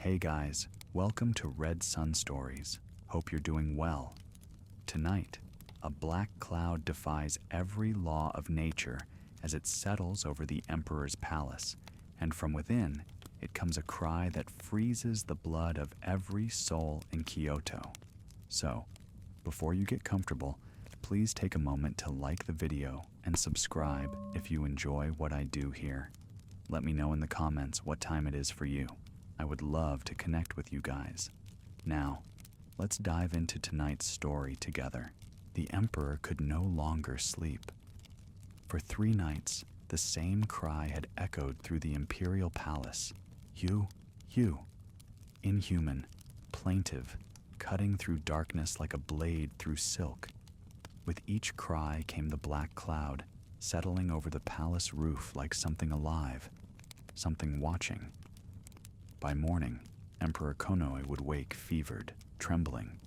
Hey guys, welcome to RedSunStories. Hope you're doing well. Tonight, a black cloud defies every law of nature as it settles over the Emperor's palace, and from within, it comes a cry that freezes the blood of every soul in Kyoto. So, before you get comfortable, please take a moment to like the video and subscribe if you enjoy what I do here. Let me know in the comments what time it is for you. I would love to connect with you guys. Now, let's dive into tonight's story together. The Emperor could no longer sleep. For 3 nights, the same cry had echoed through the Imperial palace. You. Inhuman, plaintive, cutting through darkness like a blade through silk. With each cry came the black cloud, settling over the palace roof like something alive, something watching. By morning, Emperor Konoe would wake fevered, trembling,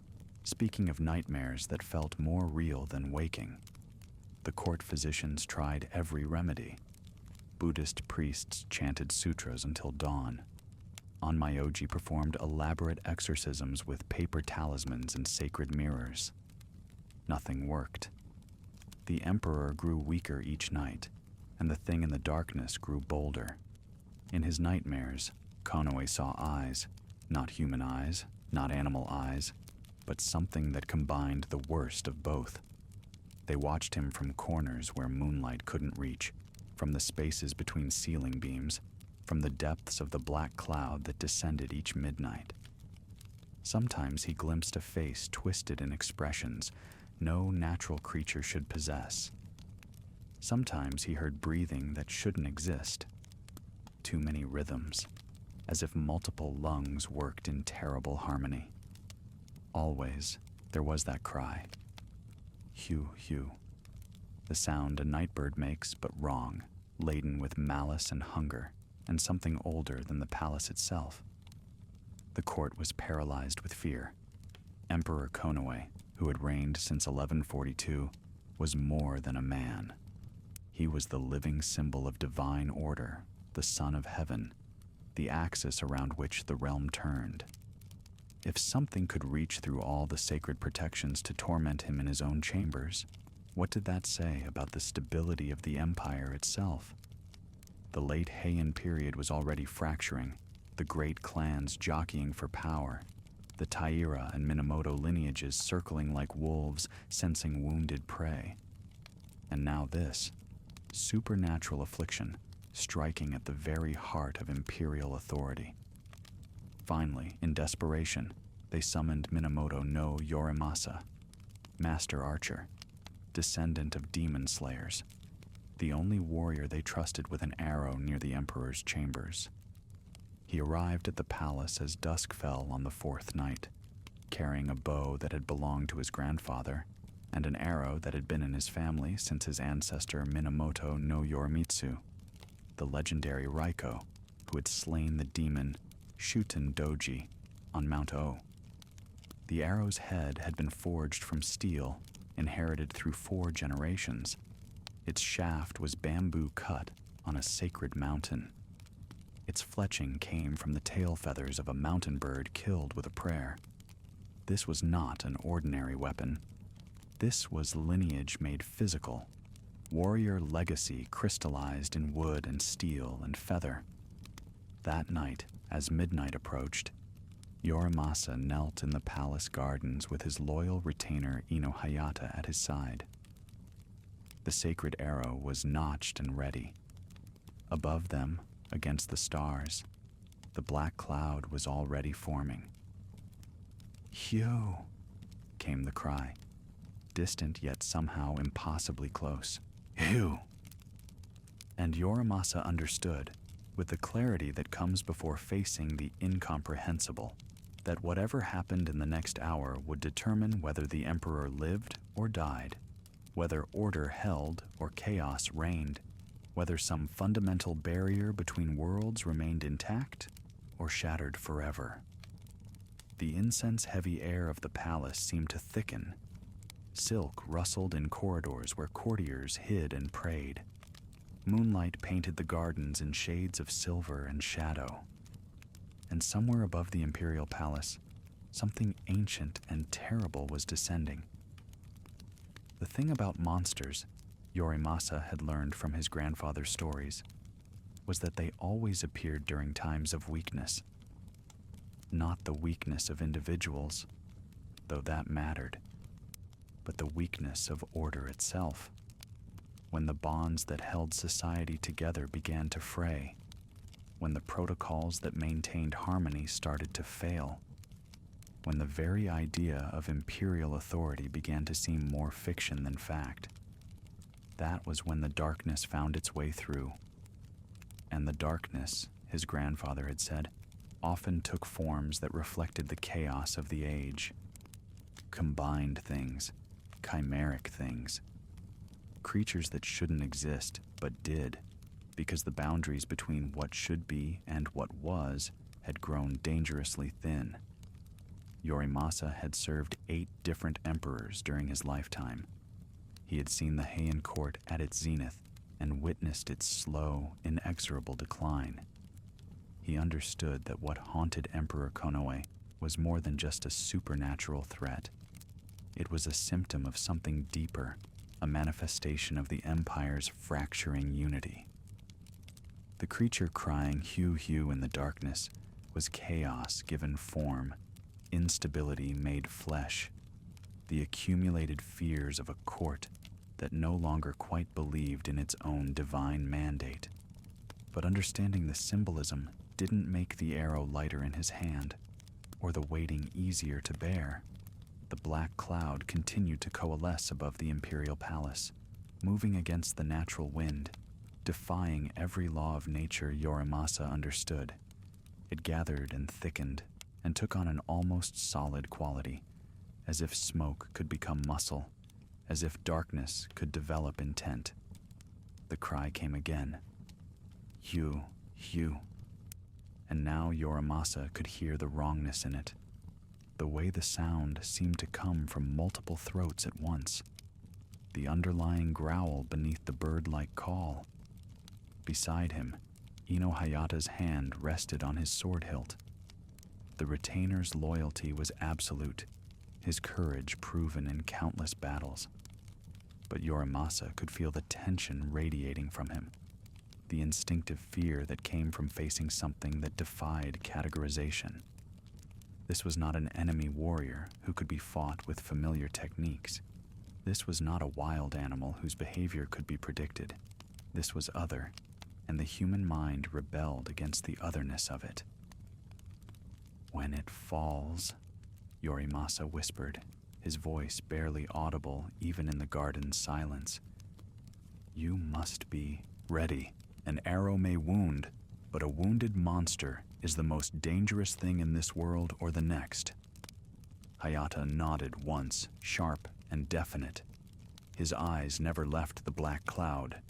speaking of nightmares that felt more real than waking. The court physicians tried every remedy. Buddhist priests chanted sutras until dawn. Onmyoji performed elaborate exorcisms with paper talismans and sacred mirrors. Nothing worked. The Emperor grew weaker each night, and the thing in the darkness grew bolder. In his nightmares, Konoe saw eyes, not human eyes, not animal eyes, but something that combined the worst of both. They watched him from corners where moonlight couldn't reach, from the spaces between ceiling beams, from the depths of the black cloud that descended each midnight. Sometimes he glimpsed a face twisted in expressions no natural creature should possess. Sometimes he heard breathing that shouldn't exist. Too many rhythms, as if multiple lungs worked in terrible harmony. Always, there was that cry. Hugh, Hugh. The sound a nightbird makes, but wrong, laden with malice and hunger, and something older than the palace itself. The court was paralyzed with fear. Emperor Konoe, who had reigned since 1142, was more than a man. He was the living symbol of divine order, the son of heaven, the axis around which the realm turned. If something could reach through all the sacred protections to torment him in his own chambers, what did that say about the stability of the empire itself? The late Heian period was already fracturing, the great clans jockeying for power, the Taira and Minamoto lineages circling like wolves, sensing wounded prey. And now this, supernatural affliction, striking at the very heart of imperial authority. Finally, in desperation, they summoned Minamoto no Yorimasa, master archer, descendant of demon slayers, the only warrior they trusted with an arrow near the emperor's chambers. He arrived at the palace as dusk fell on the 4th night, carrying a bow that had belonged to his grandfather and an arrow that had been in his family since his ancestor Minamoto no Yorimitsu, the legendary Raiko who had slain the demon Shuten Doji on Mount O. The arrow's head had been forged from steel, inherited through 4 generations. Its shaft was bamboo cut on a sacred mountain. Its fletching came from the tail feathers of a mountain bird killed with a prayer. This was not an ordinary weapon. This was lineage made physical, warrior legacy crystallized in wood and steel and feather. That night, as midnight approached, Yorimasa knelt in the palace gardens with his loyal retainer Ino Hayata at his side. The sacred arrow was notched and ready. Above them, against the stars, the black cloud was already forming. Hugh, came the cry, distant yet somehow impossibly close. Hugh! And Yorimasa understood, with the clarity that comes before facing the incomprehensible, that whatever happened in the next hour would determine whether the emperor lived or died, whether order held or chaos reigned, whether some fundamental barrier between worlds remained intact or shattered forever. The incense-heavy air of the palace seemed to thicken. Silk rustled in corridors where courtiers hid and prayed. Moonlight painted the gardens in shades of silver and shadow. and somewhere above the Imperial Palace, something ancient and terrible was descending. The thing about monsters, Yorimasa had learned from his grandfather's stories, was that they always appeared during times of weakness. Not the weakness of individuals, though that mattered, but the weakness of order itself, when the bonds that held society together began to fray, when the protocols that maintained harmony started to fail, when the very idea of imperial authority began to seem more fiction than fact. That was when the darkness found its way through. And the darkness, his grandfather had said, often took forms that reflected the chaos of the age. Combined things, chimeric things, creatures that shouldn't exist but did, because the boundaries between what should be and what was had grown dangerously thin. Yorimasa had served 8 different emperors during his lifetime. He had seen the Heian court at its zenith and witnessed its slow, inexorable decline. He understood that what haunted Emperor Konoe was more than just a supernatural threat. It was a symptom of something deeper, a manifestation of the Empire's fracturing unity. The creature crying "Hugh, Hugh" in the darkness was chaos given form, instability made flesh, the accumulated fears of a court that no longer quite believed in its own divine mandate. But understanding the symbolism didn't make the arrow lighter in his hand, or the weighting easier to bear. The black cloud continued to coalesce above the Imperial Palace, moving against the natural wind, defying every law of nature Yorimasa understood. It gathered and thickened, and took on an almost solid quality, as if smoke could become muscle, as if darkness could develop intent. The cry came again. "Hugh, Hugh." And now Yorimasa could hear the wrongness in it. The way the sound seemed to come from multiple throats at once. The underlying growl beneath the bird-like call. Beside him, Ino Hayata's hand rested on his sword hilt. The retainer's loyalty was absolute, his courage proven in countless battles. But Yorimasa could feel the tension radiating from him, the instinctive fear that came from facing something that defied categorization. This was not an enemy warrior who could be fought with familiar techniques. This was not a wild animal whose behavior could be predicted. This was other, and the human mind rebelled against the otherness of it. "When it falls," Yorimasa whispered, his voice barely audible even in the garden's silence, "you must be ready. An arrow may wound, but a wounded monster is the most dangerous thing in this world or the next." Hayata nodded once, sharp and definite. His eyes never left the black cloud.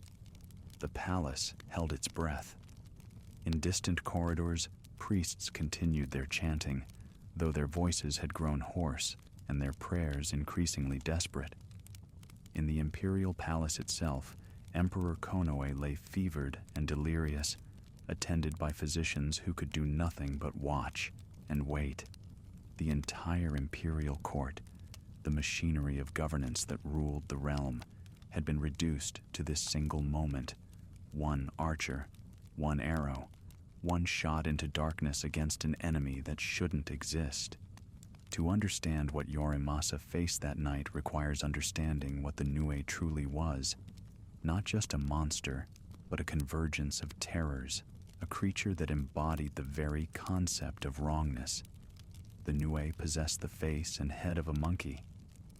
The palace held its breath. In distant corridors, priests continued their chanting, though their voices had grown hoarse and their prayers increasingly desperate. In the Imperial Palace itself, Emperor Konoe lay fevered and delirious, attended by physicians who could do nothing but watch and wait. The entire Imperial court, the machinery of governance that ruled the realm, had been reduced to this single moment. One archer, one arrow, one shot into darkness against an enemy that shouldn't exist. To understand what Yorimasa faced that night requires understanding what the Nue truly was. Not just a monster, but a convergence of terrors, a creature that embodied the very concept of wrongness. The Nue possessed the face and head of a monkey,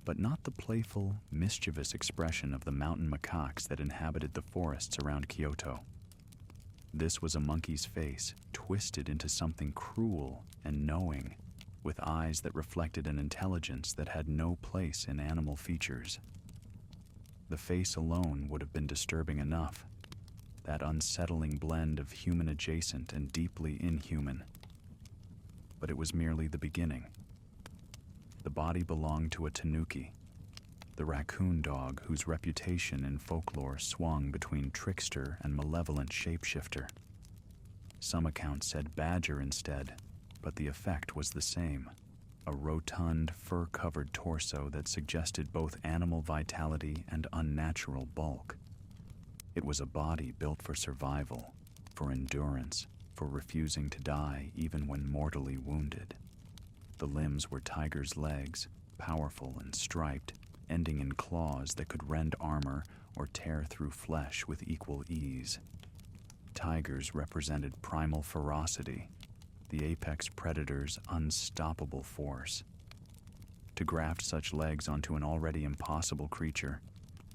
but not the playful, mischievous expression of the mountain macaques that inhabited the forests around Kyoto. This was a monkey's face, twisted into something cruel and knowing, with eyes that reflected an intelligence that had no place in animal features. The face alone would have been disturbing enough, that unsettling blend of human adjacent and deeply inhuman. But it was merely the beginning. The body belonged to a tanuki, the raccoon dog whose reputation in folklore swung between trickster and malevolent shapeshifter. Some accounts said badger instead, but the effect was the same. A rotund, fur-covered torso that suggested both animal vitality and unnatural bulk. It was a body built for survival, for endurance, for refusing to die even when mortally wounded. The limbs were tiger's legs, powerful and striped, ending in claws that could rend armor or tear through flesh with equal ease. Tigers represented primal ferocity, the apex predator's unstoppable force. To graft such legs onto an already impossible creature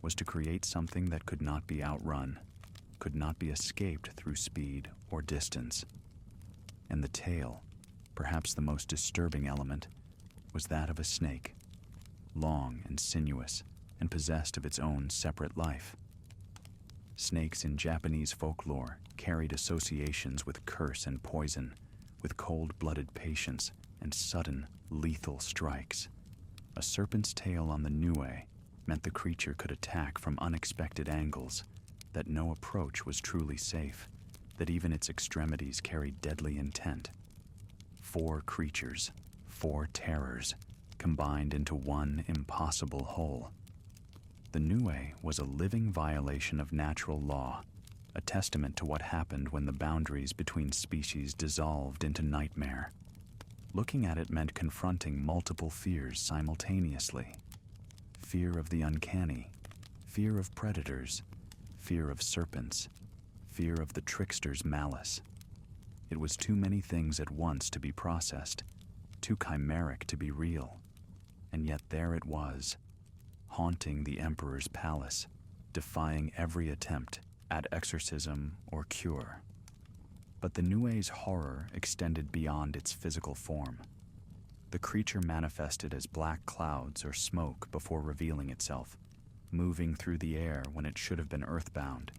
was to create something that could not be outrun, could not be escaped through speed or distance. And the tail, perhaps the most disturbing element, was that of a snake, long and sinuous and possessed of its own separate life. Snakes in Japanese folklore carried associations with curse and poison, with cold-blooded patience and sudden, lethal strikes. A serpent's tail on the Niue meant the creature could attack from unexpected angles, that no approach was truly safe, that even its extremities carried deadly intent. 4 creatures, 4 terrors, combined into one impossible whole. The Niue was a living violation of natural law, a testament to what happened when the boundaries between species dissolved into nightmare. Looking at it meant confronting multiple fears simultaneously. Fear of the uncanny, fear of predators, fear of serpents, fear of the trickster's malice. It was too many things at once to be processed, too chimeric to be real. And yet there it was, haunting the emperor's palace, defying every attempt at exorcism or cure. But the Niue's horror extended beyond its physical form. The creature manifested as black clouds or smoke before revealing itself, moving through the air when it should have been earthbound,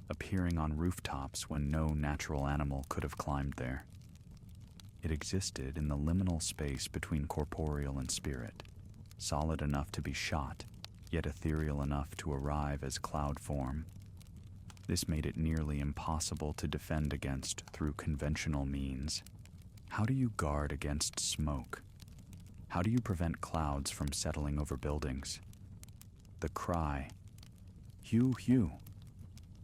appearing on rooftops when no natural animal could have climbed there. It existed in the liminal space between corporeal and spirit, solid enough to be shot, yet ethereal enough to arrive as cloud form. This made it nearly impossible to defend against through conventional means. How do you guard against smoke? How do you prevent clouds from settling over buildings? The cry, "Hugh, Hugh,"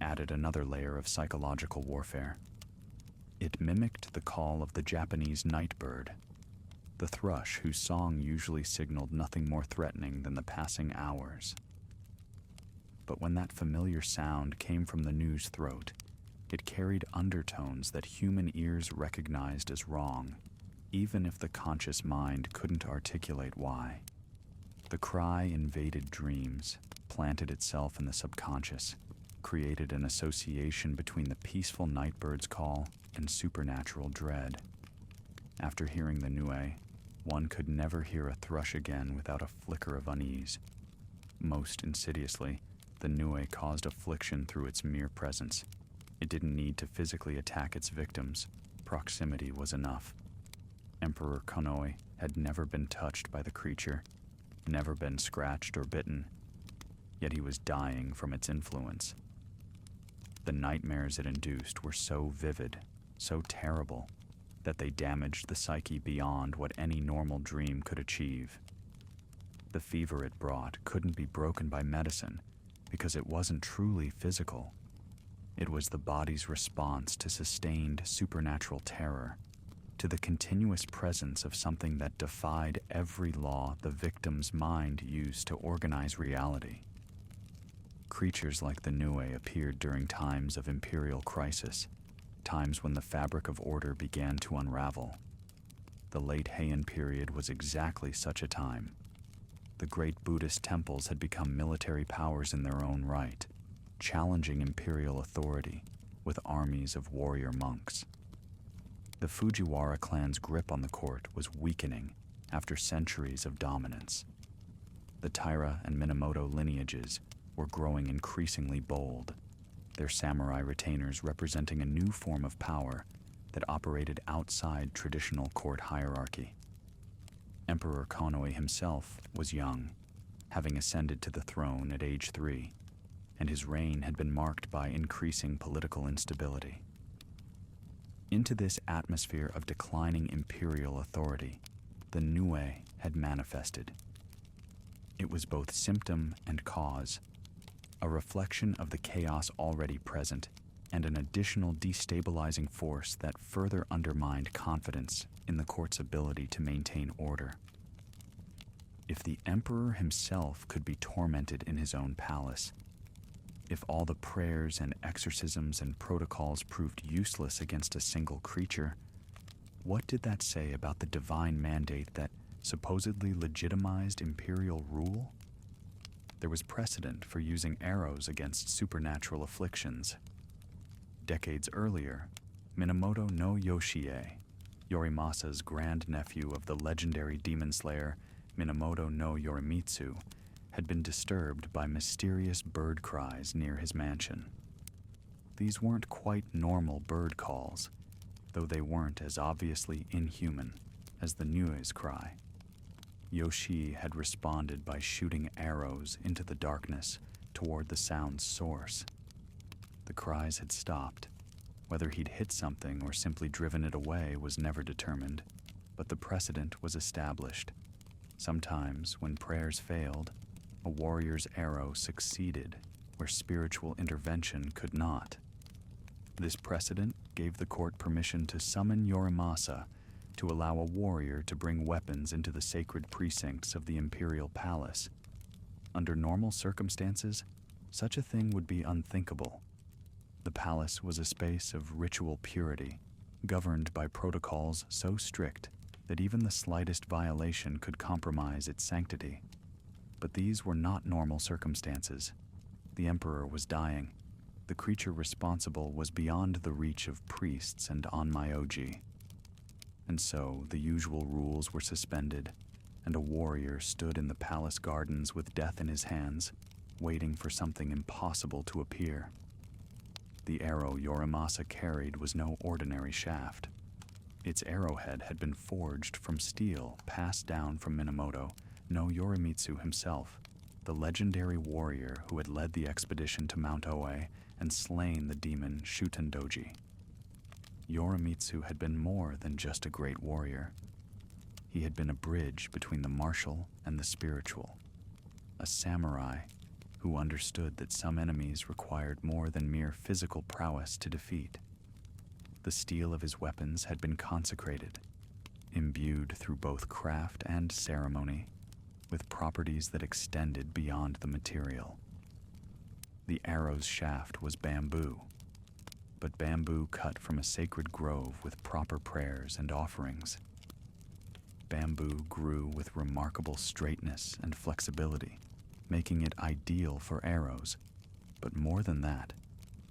added another layer of psychological warfare. It mimicked the call of the Japanese nightbird, the thrush whose song usually signaled nothing more threatening than the passing hours. But when that familiar sound came from the Nue's throat, it carried undertones that human ears recognized as wrong, even if the conscious mind couldn't articulate why. The cry invaded dreams, planted itself in the subconscious, created an association between the peaceful nightbird's call and supernatural dread. After hearing the Niue, one could never hear a thrush again without a flicker of unease. Most insidiously, the Niue caused affliction through its mere presence. It didn't need to physically attack its victims. Proximity was enough. Emperor Konoe had never been touched by the creature, never been scratched or bitten, yet he was dying from its influence. The nightmares it induced were so vivid, so terrible, that they damaged the psyche beyond what any normal dream could achieve. The fever it brought couldn't be broken by medicine because it wasn't truly physical. It was the body's response to sustained supernatural terror, to the continuous presence of something that defied every law the victim's mind used to organize reality. Creatures like the Niue appeared during times of imperial crisis, times when the fabric of order began to unravel. The late Heian period was exactly such a time. The great Buddhist temples had become military powers in their own right, challenging imperial authority with armies of warrior monks. The Fujiwara clan's grip on the court was weakening after centuries of dominance. The Taira and Minamoto lineages were growing increasingly bold, their samurai retainers representing a new form of power that operated outside traditional court hierarchy. Emperor Konoe himself was young, having ascended to the throne at age 3, and his reign had been marked by increasing political instability. Into this atmosphere of declining imperial authority, the Nue had manifested. It was both symptom and cause, a reflection of the chaos already present, and an additional destabilizing force that further undermined confidence in the court's ability to maintain order. If the emperor himself could be tormented in his own palace, if all the prayers and exorcisms and protocols proved useless against a single creature, what did that say about the divine mandate that supposedly legitimized imperial rule? There was precedent for using arrows against supernatural afflictions. Decades earlier, Minamoto no Yoshie, Yorimasa's grandnephew of the legendary demon slayer Minamoto no Yorimitsu, had been disturbed by mysterious bird cries near his mansion. These weren't quite normal bird calls, though they weren't as obviously inhuman as the Nue's cry. Yoshi had responded by shooting arrows into the darkness toward the sound's source. The cries had stopped. Whether he'd hit something or simply driven it away was never determined, but the precedent was established. Sometimes, when prayers failed, a warrior's arrow succeeded where spiritual intervention could not. This precedent gave the court permission to summon Yorimasa to allow a warrior to bring weapons into the sacred precincts of the imperial palace. Under normal circumstances, such a thing would be unthinkable. The palace was a space of ritual purity, governed by protocols so strict that even the slightest violation could compromise its sanctity. But these were not normal circumstances. The emperor was dying. The creature responsible was beyond the reach of priests and onmyoji. And so the usual rules were suspended, and a warrior stood in the palace gardens with death in his hands, waiting for something impossible to appear. The arrow Yorimasa carried was no ordinary shaft. Its arrowhead had been forged from steel passed down from Minamoto no Yorimitsu himself, the legendary warrior who had led the expedition to Mount Oe and slain the demon Shutendoji. Yorimitsu had been more than just a great warrior. He had been a bridge between the martial and the spiritual, a samurai who understood that some enemies required more than mere physical prowess to defeat. The steel of his weapons had been consecrated, imbued through both craft and ceremony, with properties that extended beyond the material. The arrow's shaft was bamboo, but bamboo cut from a sacred grove with proper prayers and offerings. Bamboo grew with remarkable straightness and flexibility, making it ideal for arrows, but more than that,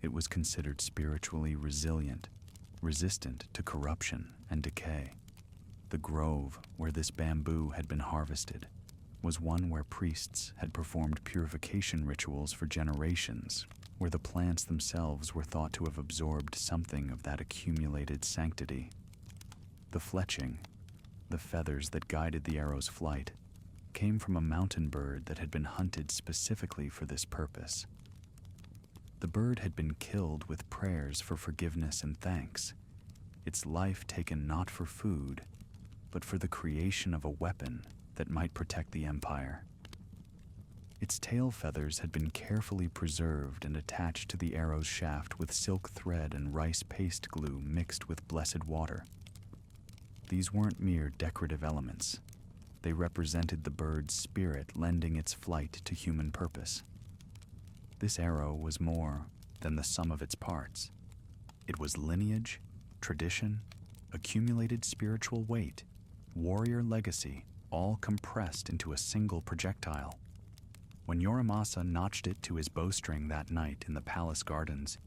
it was considered spiritually resilient, resistant to corruption and decay. The grove where this bamboo had been harvested was one where priests had performed purification rituals for generations, where the plants themselves were thought to have absorbed something of that accumulated sanctity. The fletching, the feathers that guided the arrow's flight, came from a mountain bird that had been hunted specifically for this purpose. The bird had been killed with prayers for forgiveness and thanks, its life taken not for food, but for the creation of a weapon that might protect the empire. Its tail feathers had been carefully preserved and attached to the arrow's shaft with silk thread and rice paste glue mixed with blessed water. These weren't mere decorative elements. They represented the bird's spirit lending its flight to human purpose. This arrow was more than the sum of its parts. It was lineage, tradition, accumulated spiritual weight, warrior legacy, all compressed into a single projectile. When Yorimasa notched it to his bowstring that night in the palace gardens,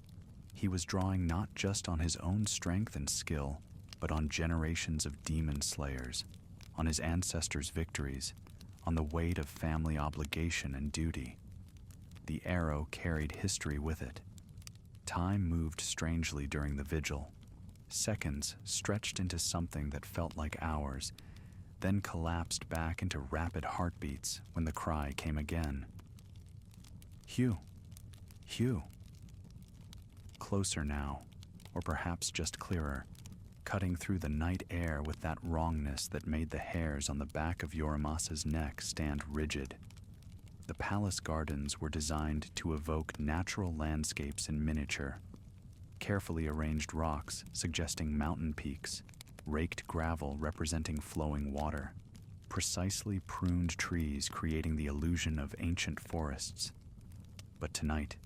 he was drawing not just on his own strength and skill, but on generations of demon slayers, on his ancestors' victories, on the weight of family obligation and duty. The arrow carried history with it. Time moved strangely during the vigil. Seconds stretched into something that felt like hours, then collapsed back into rapid heartbeats when the cry came again. Hugh! Hugh! Closer now, or perhaps just clearer, cutting through the night air with that wrongness that made the hairs on the back of Yorimasa's neck stand rigid. The palace gardens were designed to evoke natural landscapes in miniature. Carefully arranged rocks suggesting mountain peaks, raked gravel representing flowing water, precisely pruned trees creating the illusion of ancient forests. But tonight,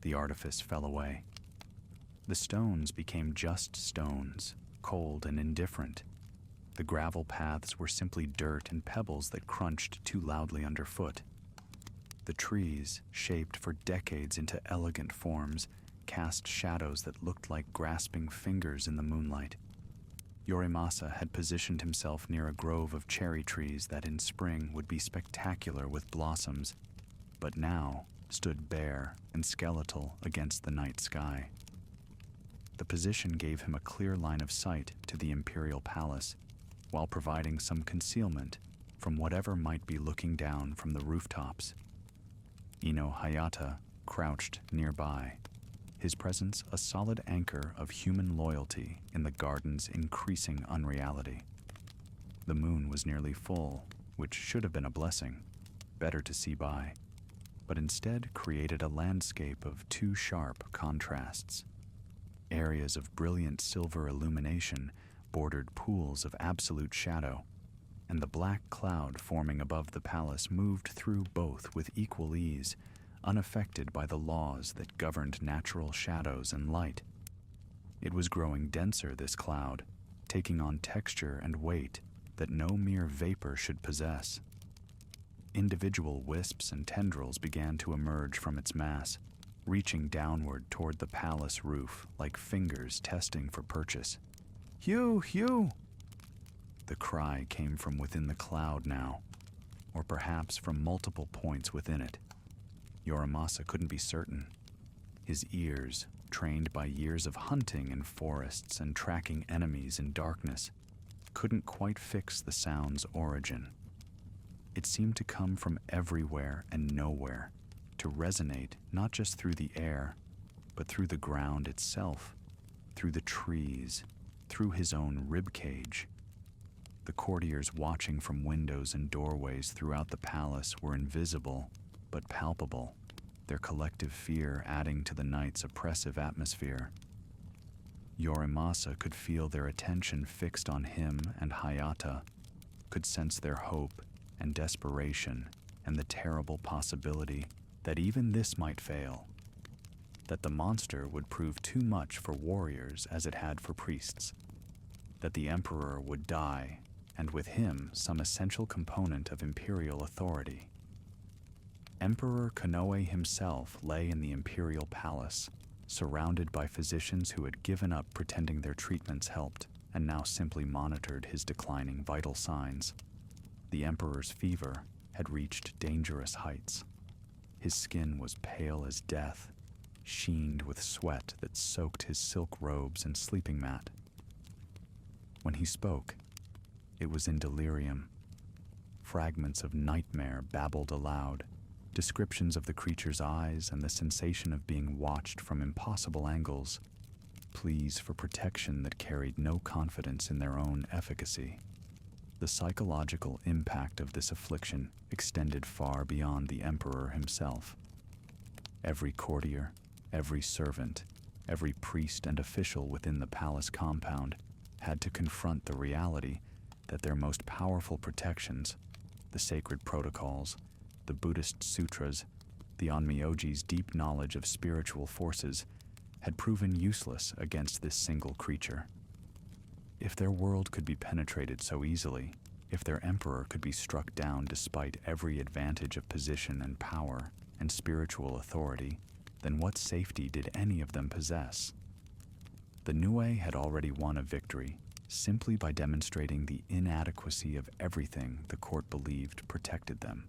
the artifice fell away. The stones became just stones, cold and indifferent. The gravel paths were simply dirt and pebbles that crunched too loudly underfoot. The trees, shaped for decades into elegant forms, cast shadows that looked like grasping fingers in the moonlight. Yorimasa had positioned himself near a grove of cherry trees that in spring would be spectacular with blossoms, but now stood bare and skeletal against the night sky. The position gave him a clear line of sight to the Imperial Palace, while providing some concealment from whatever might be looking down from the rooftops. Ino Hayata crouched nearby, his presence a solid anchor of human loyalty in the garden's increasing unreality. The moon was nearly full, which should have been a blessing, better to see by, but instead created a landscape of two sharp contrasts. Areas of brilliant silver illumination bordered pools of absolute shadow, and the black cloud forming above the palace moved through both with equal ease, unaffected by the laws that governed natural shadows and light. It was growing denser, this cloud, taking on texture and weight that no mere vapor should possess. Individual wisps and tendrils began to emerge from its mass, reaching downward toward the palace roof like fingers testing for purchase. "Hugh, Hugh!" The cry came from within the cloud now, or perhaps from multiple points within it. Yorimasa couldn't be certain. His ears, trained by years of hunting in forests and tracking enemies in darkness, couldn't quite fix the sound's origin. It seemed to come from everywhere and nowhere, to resonate not just through the air, but through the ground itself, through the trees, through his own ribcage. The courtiers watching from windows and doorways throughout the palace were invisible, but palpable, their collective fear adding to the night's oppressive atmosphere. Yorimasa could feel their attention fixed on him and Hayata, could sense their hope and desperation and the terrible possibility that even this might fail, that the monster would prove too much for warriors as it had for priests, that the emperor would die, and with him some essential component of imperial authority. Emperor Konoe himself lay in the imperial palace, surrounded by physicians who had given up pretending their treatments helped and now simply monitored his declining vital signs. The emperor's fever had reached dangerous heights. His skin was pale as death, sheened with sweat that soaked his silk robes and sleeping mat. When he spoke, it was in delirium. Fragments of nightmare babbled aloud, descriptions of the creature's eyes and the sensation of being watched from impossible angles, pleas for protection that carried no confidence in their own efficacy. The psychological impact of this affliction extended far beyond the emperor himself. Every courtier, every servant, every priest and official within the palace compound had to confront the reality that their most powerful protections, the sacred protocols, the Buddhist sutras, the Onmyoji's deep knowledge of spiritual forces, had proven useless against this single creature. If their world could be penetrated so easily, if their emperor could be struck down despite every advantage of position and power and spiritual authority, then what safety did any of them possess? The Nue had already won a victory simply by demonstrating the inadequacy of everything the court believed protected them.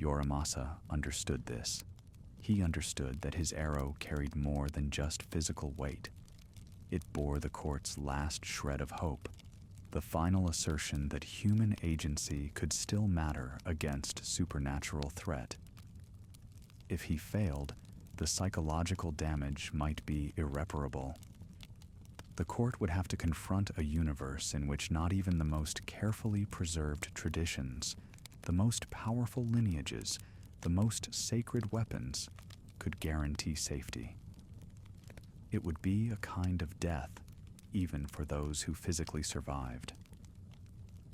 Yorimasa understood this. He understood that his arrow carried more than just physical weight. It bore the court's last shred of hope, the final assertion that human agency could still matter against supernatural threat. If he failed, the psychological damage might be irreparable. The court would have to confront a universe in which not even the most carefully preserved traditions, the most powerful lineages, the most sacred weapons could guarantee safety. It would be a kind of death, even for those who physically survived.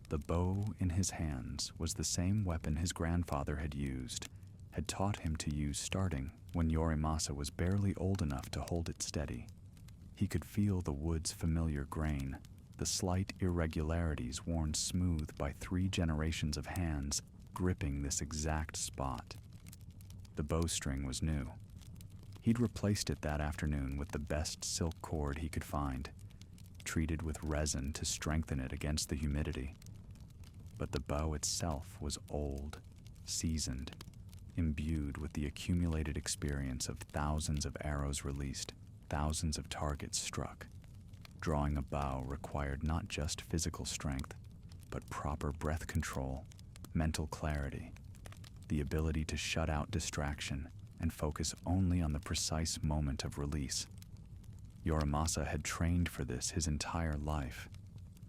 The bow in his hands was the same weapon his grandfather had used, had taught him to use starting when Yorimasa was barely old enough to hold it steady. He could feel the wood's familiar grain, the slight irregularities worn smooth by 3 generations of hands gripping this exact spot. The bowstring was new. He'd replaced it that afternoon with the best silk cord he could find, treated with resin to strengthen it against the humidity. But the bow itself was old, seasoned, imbued with the accumulated experience of thousands of arrows released, thousands of targets struck. Drawing a bow required not just physical strength, but proper breath control, mental clarity, the ability to shut out distraction and focus only on the precise moment of release. Yorimasa had trained for this his entire life,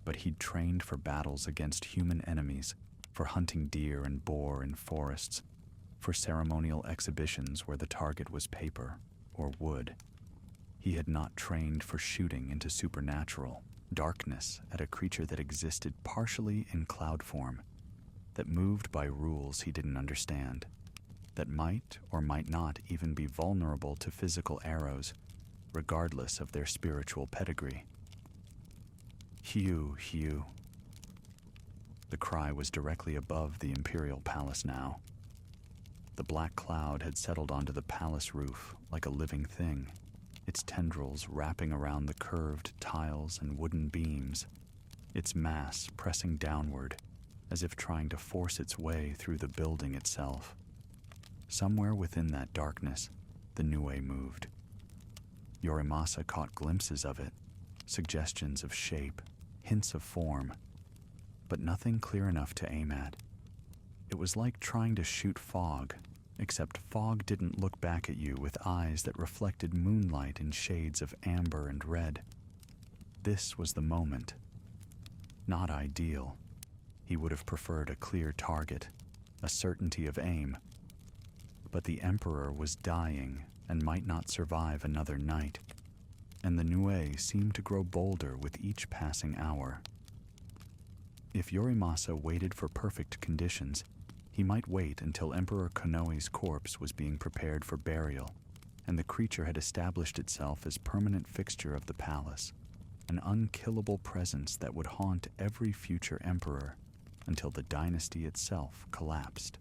but he'd trained for battles against human enemies, for hunting deer and boar in forests, for ceremonial exhibitions where the target was paper or wood. He had not trained for shooting into supernatural darkness at a creature that existed partially in cloud form, that moved by rules he didn't understand, that might or might not even be vulnerable to physical arrows, regardless of their spiritual pedigree. Hugh, Hugh. The cry was directly above the Imperial palace now. The black cloud had settled onto the palace roof like a living thing, its tendrils wrapping around the curved tiles and wooden beams, its mass pressing downward as if trying to force its way through the building itself. Somewhere within that darkness, the Nue moved. Yorimasa caught glimpses of it, suggestions of shape, hints of form, but nothing clear enough to aim at. It was like trying to shoot fog, except fog didn't look back at you with eyes that reflected moonlight in shades of amber and red. This was the moment. Not ideal. He would have preferred a clear target, a certainty of aim. But the Emperor was dying and might not survive another night, and the Nue seemed to grow bolder with each passing hour. If Yorimasa waited for perfect conditions, he might wait until Emperor Konoe's corpse was being prepared for burial, and the creature had established itself as permanent fixture of the palace, an unkillable presence that would haunt every future emperor until the dynasty itself collapsed.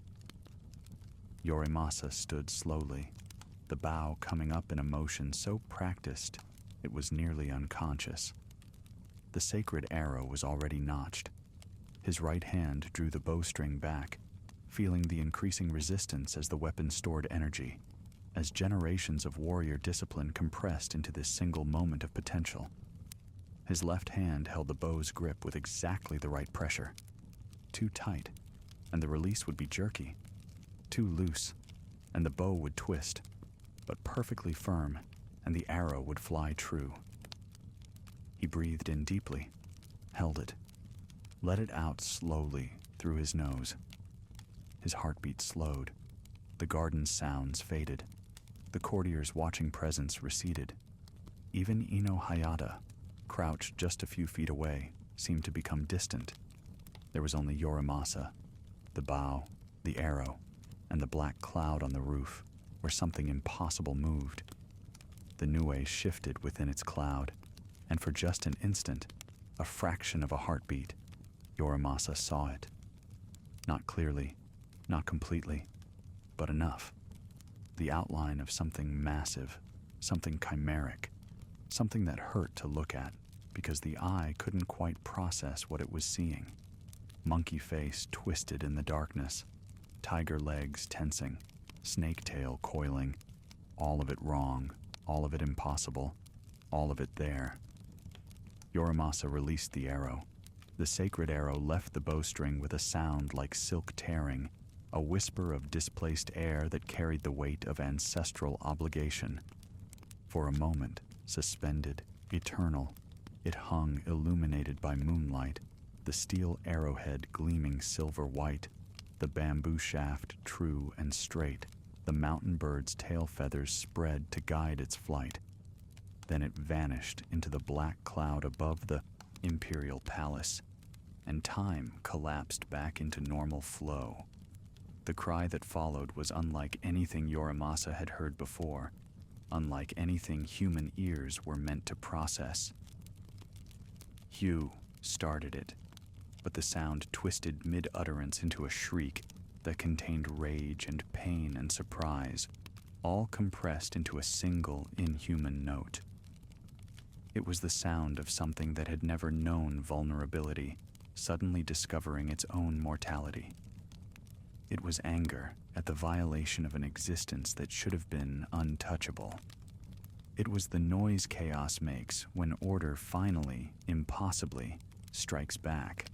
Yorimasa stood slowly, the bow coming up in a motion so practiced it was nearly unconscious. The sacred arrow was already notched. His right hand drew the bowstring back, feeling the increasing resistance as the weapon stored energy, as generations of warrior discipline compressed into this single moment of potential. His left hand held the bow's grip with exactly the right pressure. Too tight, and the release would be jerky. Too loose, and the bow would twist, but perfectly firm, and the arrow would fly true. He breathed in deeply, held it, let it out slowly through his nose. His heartbeat slowed. The garden's sounds faded. The courtier's watching presence receded. Even Ino Hayata, crouched just a few feet away, seemed to become distant. There was only Yorimasa, the bow, the arrow, and the black cloud on the roof, where something impossible moved. The Nue shifted within its cloud, and for just an instant, a fraction of a heartbeat, Yorimasa saw it. Not clearly, not completely, but enough. The outline of something massive, something chimeric, something that hurt to look at because the eye couldn't quite process what it was seeing. Monkey face twisted in the darkness, tiger legs tensing, snake tail coiling, all of it wrong, all of it impossible, all of it there. Yorimasa released the arrow. The sacred arrow left the bowstring with a sound like silk tearing, a whisper of displaced air that carried the weight of ancestral obligation. For a moment, suspended, eternal, It hung illuminated by moonlight, the steel arrowhead gleaming silver white, the bamboo shaft true and straight, the mountain bird's tail feathers spread to guide its flight. Then it vanished into the black cloud above the Imperial palace, and time collapsed back into normal flow. The cry that followed was unlike anything Yorimasa had heard before, unlike anything human ears were meant to process. Hugh started it, but the sound twisted mid-utterance into a shriek that contained rage and pain and surprise, all compressed into a single inhuman note. It was the sound of something that had never known vulnerability, suddenly discovering its own mortality. It was anger at the violation of an existence that should have been untouchable. It was the noise chaos makes when order finally, impossibly, strikes back.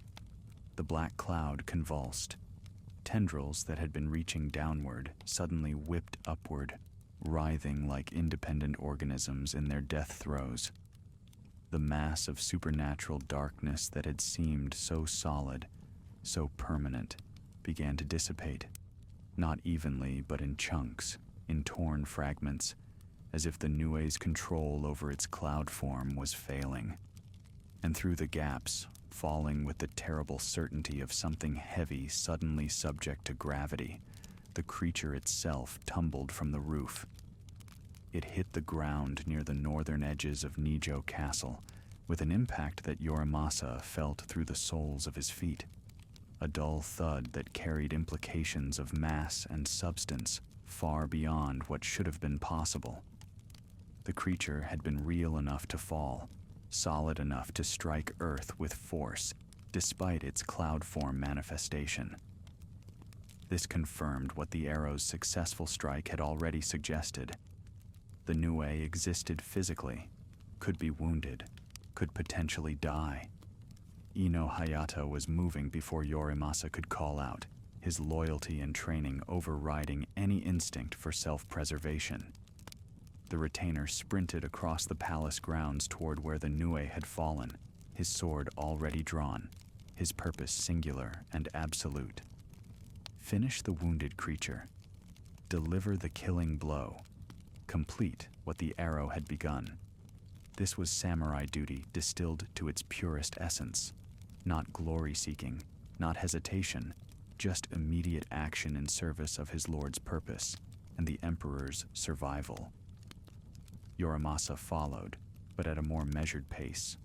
The black cloud convulsed. Tendrils that had been reaching downward suddenly whipped upward, writhing like independent organisms in their death throes. The mass of supernatural darkness that had seemed so solid, so permanent, began to dissipate, not evenly but in chunks, in torn fragments, as if the Nue's control over its cloud form was failing. And through the gaps, falling with the terrible certainty of something heavy suddenly subject to gravity, the creature itself tumbled from the roof. It hit the ground near the northern edges of Nijo Castle, with an impact that Yorimasa felt through the soles of his feet, a dull thud that carried implications of mass and substance far beyond what should have been possible. The creature had been real enough to fall, solid enough to strike Earth with force, despite its cloud form manifestation. This confirmed what the arrow's successful strike had already suggested. The Nue existed physically, could be wounded, could potentially die. Ino Hayata was moving before Yorimasa could call out, his loyalty and training overriding any instinct for self-preservation. The retainer sprinted across the palace grounds toward where the Nue had fallen, his sword already drawn, his purpose singular and absolute. Finish the wounded creature. Deliver the killing blow. Complete what the arrow had begun. This was samurai duty distilled to its purest essence. Not glory-seeking, not hesitation, just immediate action in service of his lord's purpose and the emperor's survival. Yorimasa followed, but at a more measured pace,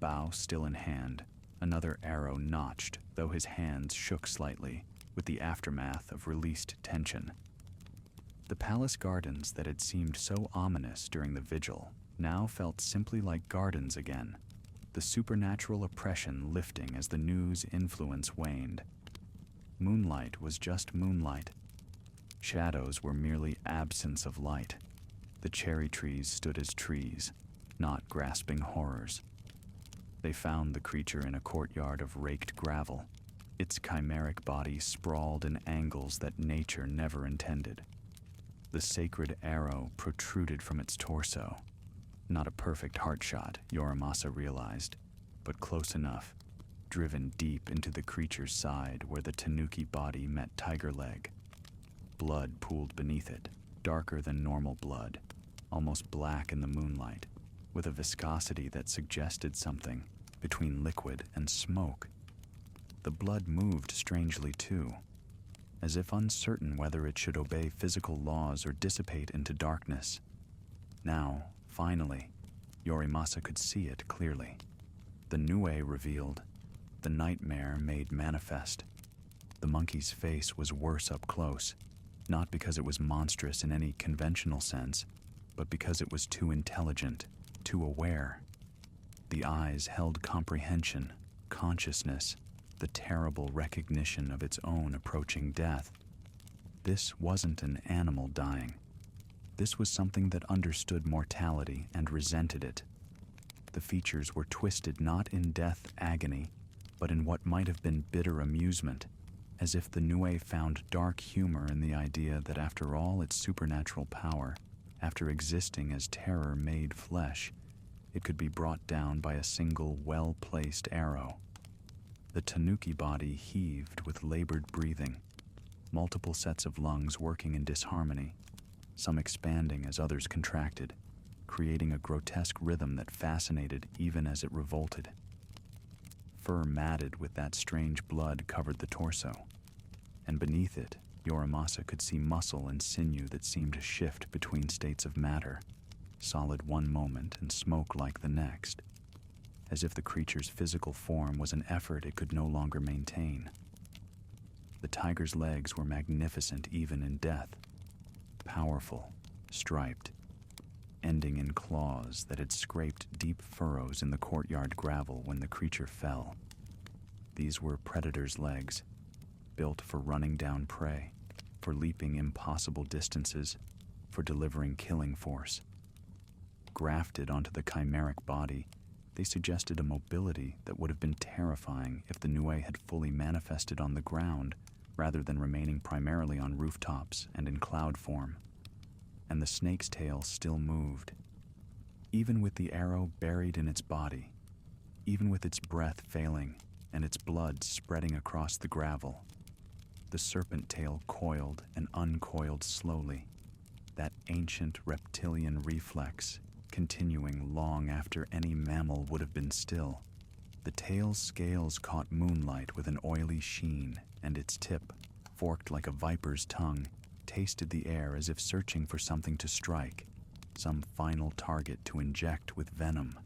bow still in hand, another arrow notched, though his hands shook slightly with the aftermath of released tension. The palace gardens that had seemed so ominous during the vigil now felt simply like gardens again, the supernatural oppression lifting as the news influence waned. Moonlight was just moonlight. Shadows were merely absence of light. The cherry trees stood as trees, not grasping horrors. They found the creature in a courtyard of raked gravel, its chimeric body sprawled in angles that nature never intended. The sacred arrow protruded from its torso. Not a perfect heart shot, Yorimasa realized, but close enough, driven deep into the creature's side where the tanuki body met tiger leg. Blood pooled beneath it, darker than normal blood, almost black in the moonlight, with a viscosity that suggested something between liquid and smoke. The blood moved strangely too, as if uncertain whether it should obey physical laws or dissipate into darkness. Now, finally, Yorimasa could see it clearly. The Nue revealed, the nightmare made manifest. The monkey's face was worse up close, not because it was monstrous in any conventional sense, but because it was too intelligent, too aware. The eyes held comprehension, consciousness, the terrible recognition of its own approaching death. This wasn't an animal dying. This was something that understood mortality and resented it. The features were twisted not in death agony, but in what might have been bitter amusement, as if the Nue found dark humor in the idea that after all its supernatural power, after existing as terror made flesh, it could be brought down by a single well-placed arrow. The tanuki body heaved with labored breathing, multiple sets of lungs working in disharmony, some expanding as others contracted, creating a grotesque rhythm that fascinated even as it revolted. Fur matted with that strange blood covered the torso, and beneath it, Yorimasa could see muscle and sinew that seemed to shift between states of matter, solid one moment and smoke like the next, as if the creature's physical form was an effort it could no longer maintain. The tiger's legs were magnificent even in death, powerful, striped, ending in claws that had scraped deep furrows in the courtyard gravel when the creature fell. These were predator's legs, built for running down prey, for leaping impossible distances, for delivering killing force. Grafted onto the chimeric body, they suggested a mobility that would have been terrifying if the Nue had fully manifested on the ground rather than remaining primarily on rooftops and in cloud form. And the snake's tail still moved. Even with the arrow buried in its body, even with its breath failing and its blood spreading across the gravel, the serpent tail coiled and uncoiled slowly, that ancient reptilian reflex continuing long after any mammal would have been still. The tail's scales caught moonlight with an oily sheen, and its tip, forked like a viper's tongue, tasted the air as if searching for something to strike, some final target to inject with venom.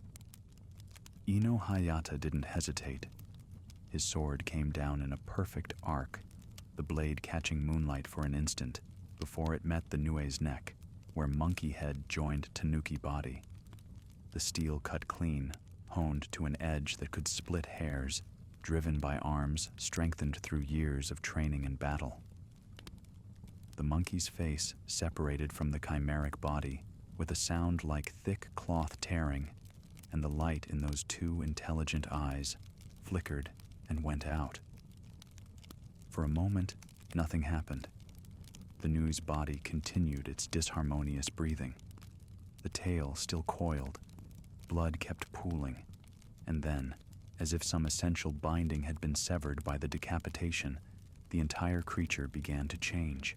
Ino Hayata didn't hesitate. His sword came down in a perfect arc, the blade catching moonlight for an instant before it met the Nue's neck, where monkey head joined tanuki body. The steel cut clean, honed to an edge that could split hairs, driven by arms strengthened through years of training and battle. The monkey's face separated from the chimeric body with a sound like thick cloth tearing, and the light in those two intelligent eyes flickered and went out. For a moment, nothing happened. The Nue's body continued its disharmonious breathing. The tail still coiled, blood kept pooling, and then, as if some essential binding had been severed by the decapitation, the entire creature began to change.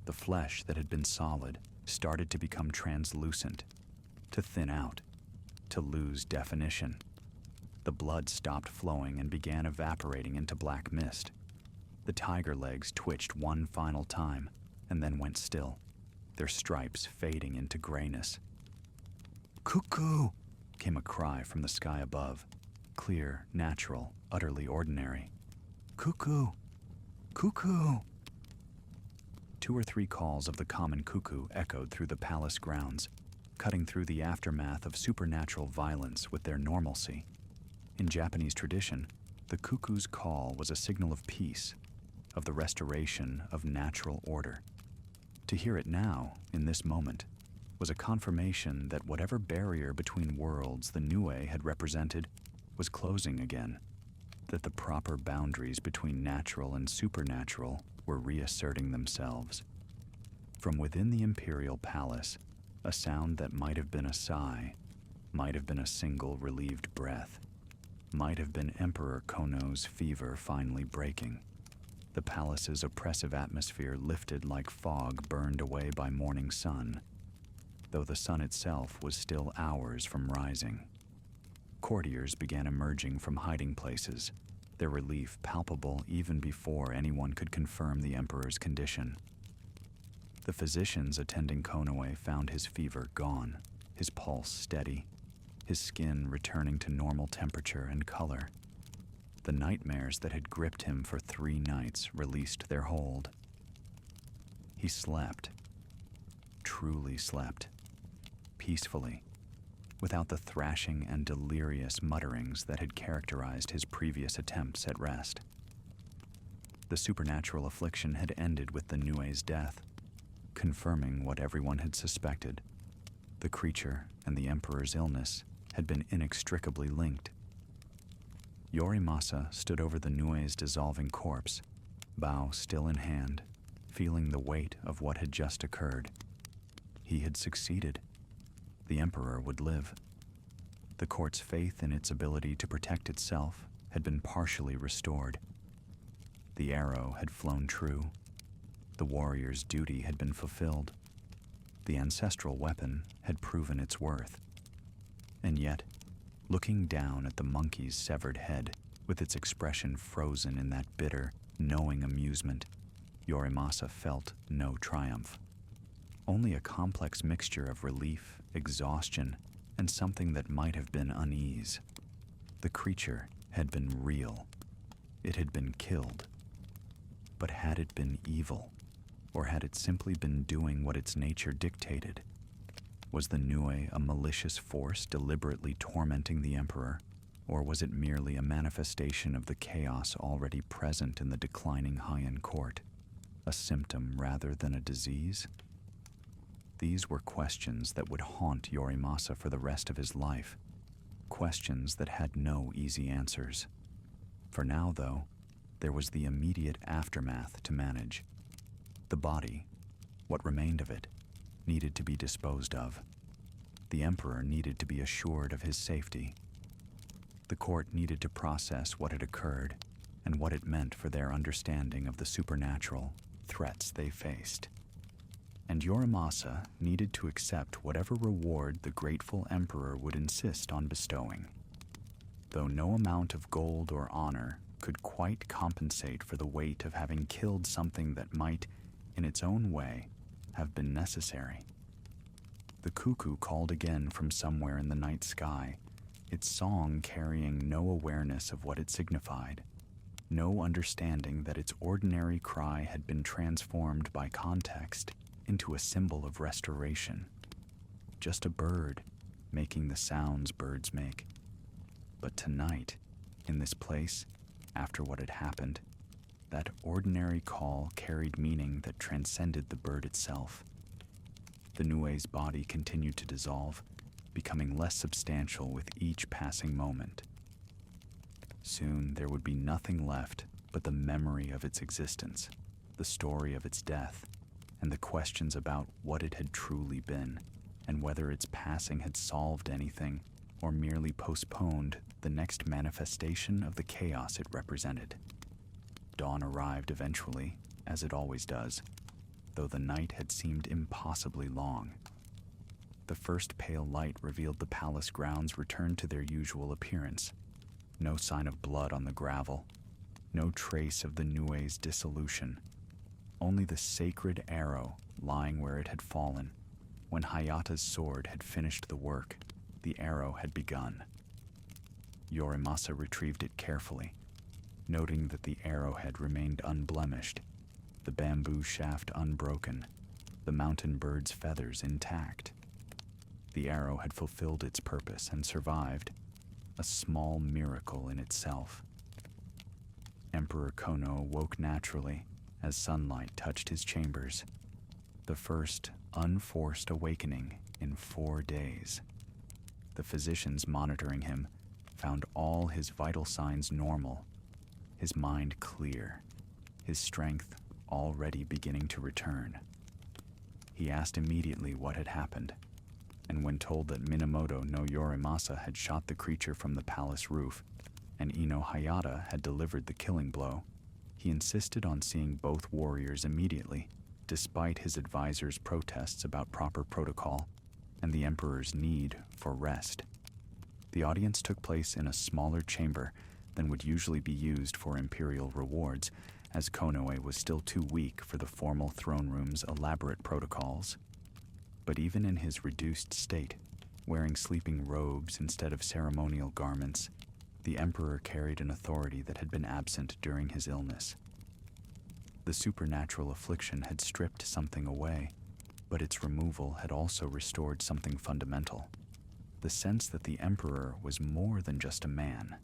The flesh that had been solid started to become translucent, to thin out, to lose definition. The blood stopped flowing and began evaporating into black mist. The tiger legs twitched one final time and then went still, their stripes fading into grayness. "Cuckoo!" came a cry from the sky above, clear, natural, utterly ordinary. "Cuckoo! Cuckoo!" 2 or 3 calls of the common cuckoo echoed through the palace grounds, cutting through the aftermath of supernatural violence with their normalcy. In Japanese tradition, the cuckoo's call was a signal of peace, of the restoration of natural order. To hear it now, in this moment, was a confirmation that whatever barrier between worlds the Nue had represented was closing again, that the proper boundaries between natural and supernatural were reasserting themselves. From within the Imperial Palace, a sound that might have been a sigh, might have been a single relieved breath, might have been Emperor Kono's fever finally breaking. The palace's oppressive atmosphere lifted like fog burned away by morning sun, though the sun itself was still hours from rising. Courtiers began emerging from hiding places, their relief palpable even before anyone could confirm the emperor's condition. The physicians attending Konoe found his fever gone, his pulse steady, his skin returning to normal temperature and color. The nightmares that had gripped him for 3 nights released their hold. He slept, truly slept, peacefully, without the thrashing and delirious mutterings that had characterized his previous attempts at rest. The supernatural affliction had ended with the Nue's death, confirming what everyone had suspected. The creature and the Emperor's illness had been inextricably linked. Yorimasa stood over the Nue's dissolving corpse, bow still in hand, feeling the weight of what had just occurred. He had succeeded. The Emperor would live. The court's faith in its ability to protect itself had been partially restored. The arrow had flown true. The warrior's duty had been fulfilled. The ancestral weapon had proven its worth. And yet, looking down at the monkey's severed head, with its expression frozen in that bitter, knowing amusement, Yorimasa felt no triumph. Only a complex mixture of relief, exhaustion, and something that might have been unease. The creature had been real. It had been killed. But had it been evil? Or had it simply been doing what its nature dictated? Was the Nue a malicious force deliberately tormenting the Emperor? Or was it merely a manifestation of the chaos already present in the declining Heian court? A symptom rather than a disease? These were questions that would haunt Yorimasa for the rest of his life. Questions that had no easy answers. For now, though, there was the immediate aftermath to manage. The body, what remained of it, needed to be disposed of. The Emperor needed to be assured of his safety. The court needed to process what had occurred and what it meant for their understanding of the supernatural threats they faced. And Yorimasa needed to accept whatever reward the grateful Emperor would insist on bestowing. Though no amount of gold or honor could quite compensate for the weight of having killed something that might, in its own way, have been necessary. The cuckoo called again from somewhere in the night sky, its song carrying no awareness of what it signified, no understanding that its ordinary cry had been transformed by context into a symbol of restoration. Just a bird making the sounds birds make. But tonight, in this place, after what had happened, that ordinary call carried meaning that transcended the bird itself. The Nue's body continued to dissolve, becoming less substantial with each passing moment. Soon there would be nothing left but the memory of its existence, the story of its death, and the questions about what it had truly been, and whether its passing had solved anything or merely postponed the next manifestation of the chaos it represented. Dawn arrived eventually, as it always does, though the night had seemed impossibly long. The first pale light revealed the palace grounds returned to their usual appearance. No sign of blood on the gravel, no trace of the Nue's dissolution, only the sacred arrow lying where it had fallen. When Hayata's sword had finished the work, the arrow had begun. Yorimasa retrieved it carefully, noting that the arrowhead remained unblemished, the bamboo shaft unbroken, the mountain bird's feathers intact. The arrow had fulfilled its purpose and survived, a small miracle in itself. Emperor Kono woke naturally as sunlight touched his chambers, the first unforced awakening in 4 days. The physicians monitoring him found all his vital signs normal, his mind clear, his strength already beginning to return. He asked immediately what had happened, and when told that Minamoto no Yorimasa had shot the creature from the palace roof and Ino Hayata had delivered the killing blow, he insisted on seeing both warriors immediately, despite his advisor's protests about proper protocol and the Emperor's need for rest. The audience took place in a smaller chamber than would usually be used for Imperial rewards, as Konoe was still too weak for the formal throne room's elaborate protocols. But even in his reduced state, wearing sleeping robes instead of ceremonial garments, the Emperor carried an authority that had been absent during his illness. The supernatural affliction had stripped something away, but its removal had also restored something fundamental. The sense that the Emperor was more than just a man,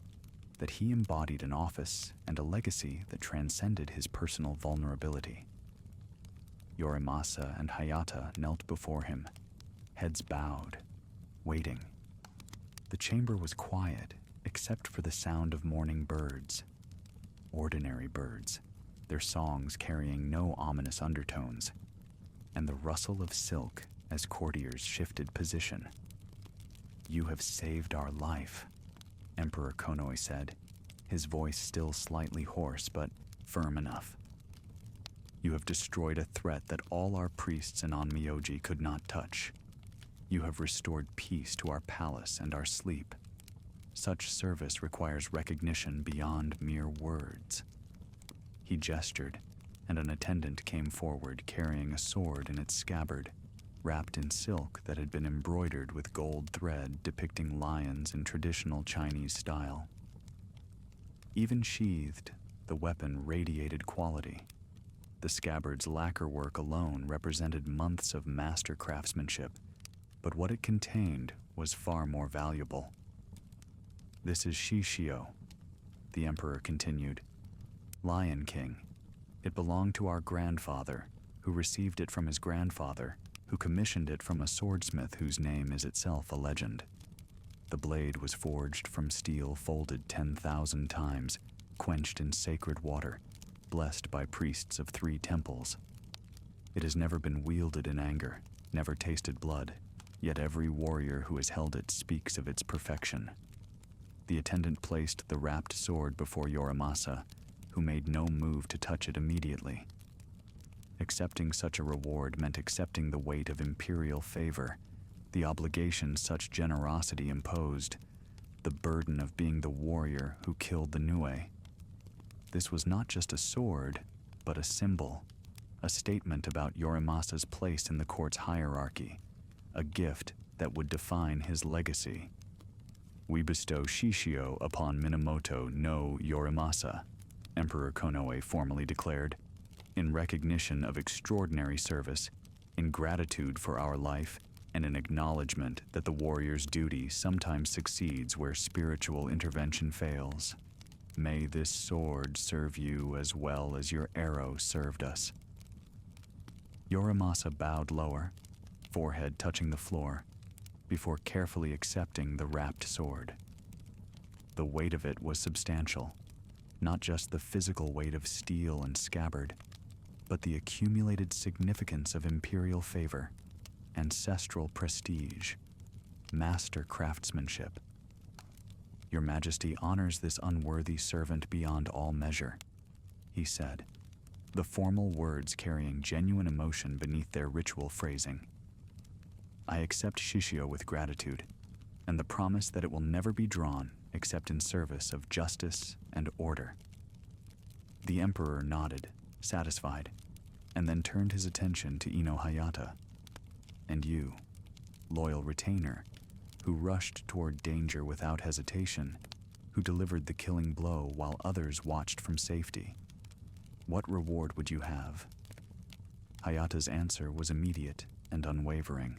that he embodied an office and a legacy that transcended his personal vulnerability. Yorimasa and Hayata knelt before him, heads bowed, waiting. The chamber was quiet, except for the sound of morning birds. Ordinary birds, their songs carrying no ominous undertones, and the rustle of silk as courtiers shifted position. You have saved our life, Emperor Konoe said, his voice still slightly hoarse but firm enough. You have destroyed a threat that all our priests in Onmyoji could not touch. You have restored peace to our palace and our sleep. Such service requires recognition beyond mere words. He gestured, and an attendant came forward carrying a sword in its scabbard, wrapped in silk that had been embroidered with gold thread depicting lions in traditional Chinese style. Even sheathed, the weapon radiated quality. The scabbard's lacquer work alone represented months of master craftsmanship, but what it contained was far more valuable. This is Shishio, the Emperor continued. Lion King. It belonged to our grandfather, who received it from his grandfather, who commissioned it from a swordsmith whose name is itself a legend. The blade was forged from steel folded 10,000 times, quenched in sacred water, blessed by priests of 3 temples. It has never been wielded in anger, never tasted blood, yet every warrior who has held it speaks of its perfection. The attendant placed the wrapped sword before Yorimasa, who made no move to touch it immediately. Accepting such a reward meant accepting the weight of imperial favor, the obligation such generosity imposed, the burden of being the warrior who killed the Nue. This was not just a sword, but a symbol, a statement about Yorimasa's place in the court's hierarchy, a gift that would define his legacy. We bestow Shishio upon Minamoto no Yorimasa, Emperor Konoe formally declared, in recognition of extraordinary service, in gratitude for our life, and in acknowledgement that the warrior's duty sometimes succeeds where spiritual intervention fails. May this sword serve you as well as your arrow served us. Yorimasa bowed lower, forehead touching the floor, before carefully accepting the wrapped sword. The weight of it was substantial, not just the physical weight of steel and scabbard, but the accumulated significance of imperial favor, ancestral prestige, master craftsmanship. Your Majesty honors this unworthy servant beyond all measure, he said, the formal words carrying genuine emotion beneath their ritual phrasing. I accept Shishio with gratitude, and the promise that it will never be drawn except in service of justice and order. The Emperor nodded, satisfied, and then turned his attention to Ino Hayata. And you, loyal retainer, who rushed toward danger without hesitation, who delivered the killing blow while others watched from safety. What reward would you have? Hayata's answer was immediate and unwavering.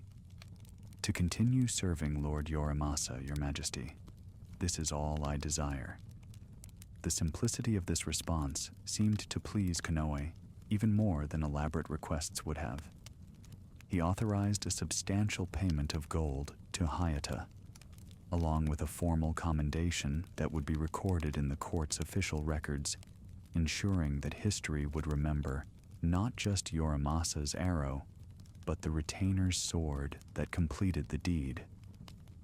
To continue serving Lord Yorimasa, Your Majesty. This is all I desire. The simplicity of this response seemed to please Konoe even more than elaborate requests would have. He authorized a substantial payment of gold to Hayata, along with a formal commendation that would be recorded in the court's official records, ensuring that history would remember not just Yorimasa's arrow, but the retainer's sword that completed the deed.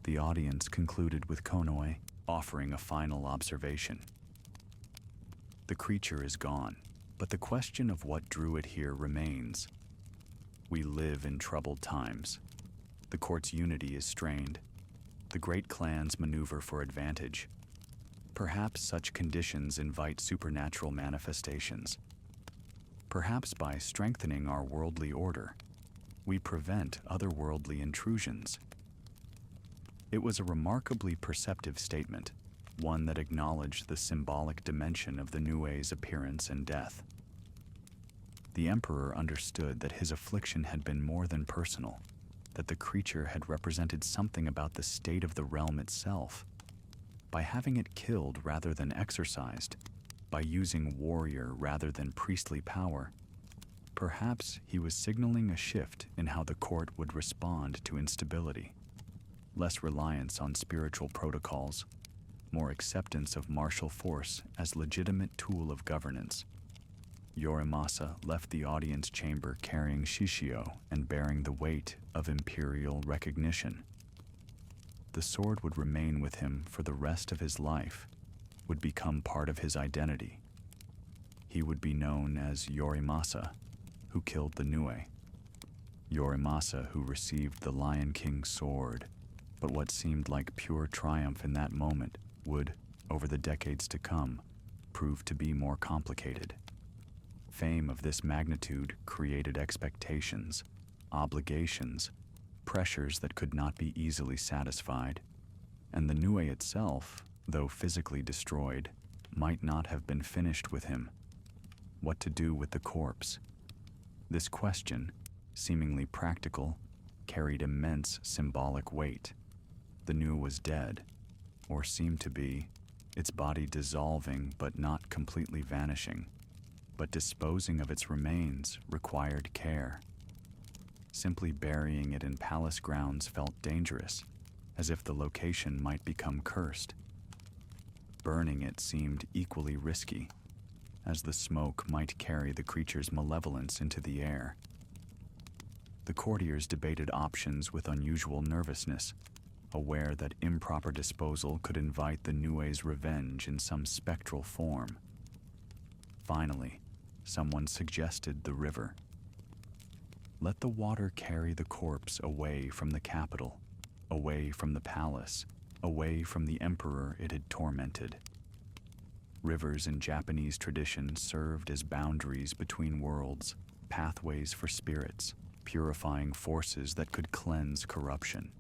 The audience concluded with Konoe offering a final observation. The creature is gone, but the question of what drew it here remains. We live in troubled times. The court's unity is strained. The great clans maneuver for advantage. Perhaps such conditions invite supernatural manifestations. Perhaps by strengthening our worldly order, we prevent otherworldly intrusions. It was a remarkably perceptive statement, one that acknowledged the symbolic dimension of the Nue's appearance and death. The Emperor understood that his affliction had been more than personal, that the creature had represented something about the state of the realm itself. By having it killed rather than exorcised, by using warrior rather than priestly power, perhaps he was signaling a shift in how the court would respond to instability. Less reliance on spiritual protocols, more acceptance of martial force as legitimate tool of governance. Yorimasa left the audience chamber carrying Shishio and bearing the weight of imperial recognition. the sword would remain with him for the rest of his life, would become part of his identity. He would be known as Yorimasa, who killed the Nue. Yorimasa, who received the Lion King's sword, but what seemed like pure triumph in that moment would, over the decades to come, prove to be more complicated. Fame of this magnitude created expectations, obligations, pressures that could not be easily satisfied, and the Nue itself, though physically destroyed, might not have been finished with him. What to do with the corpse? This question, seemingly practical, carried immense symbolic weight. The Nue was dead, or seemed to be, its body dissolving but not completely vanishing. But disposing of its remains required care. Simply burying it in palace grounds felt dangerous, as if the location might become cursed. Burning it seemed equally risky, as the smoke might carry the creature's malevolence into the air. The courtiers debated options with unusual nervousness, aware that improper disposal could invite the Nue's revenge in some spectral form. Finally, someone suggested the river. Let the water carry the corpse away from the capital, away from the palace, away from the emperor it had tormented. Rivers in Japanese tradition served as boundaries between worlds, pathways for spirits, purifying forces that could cleanse corruption.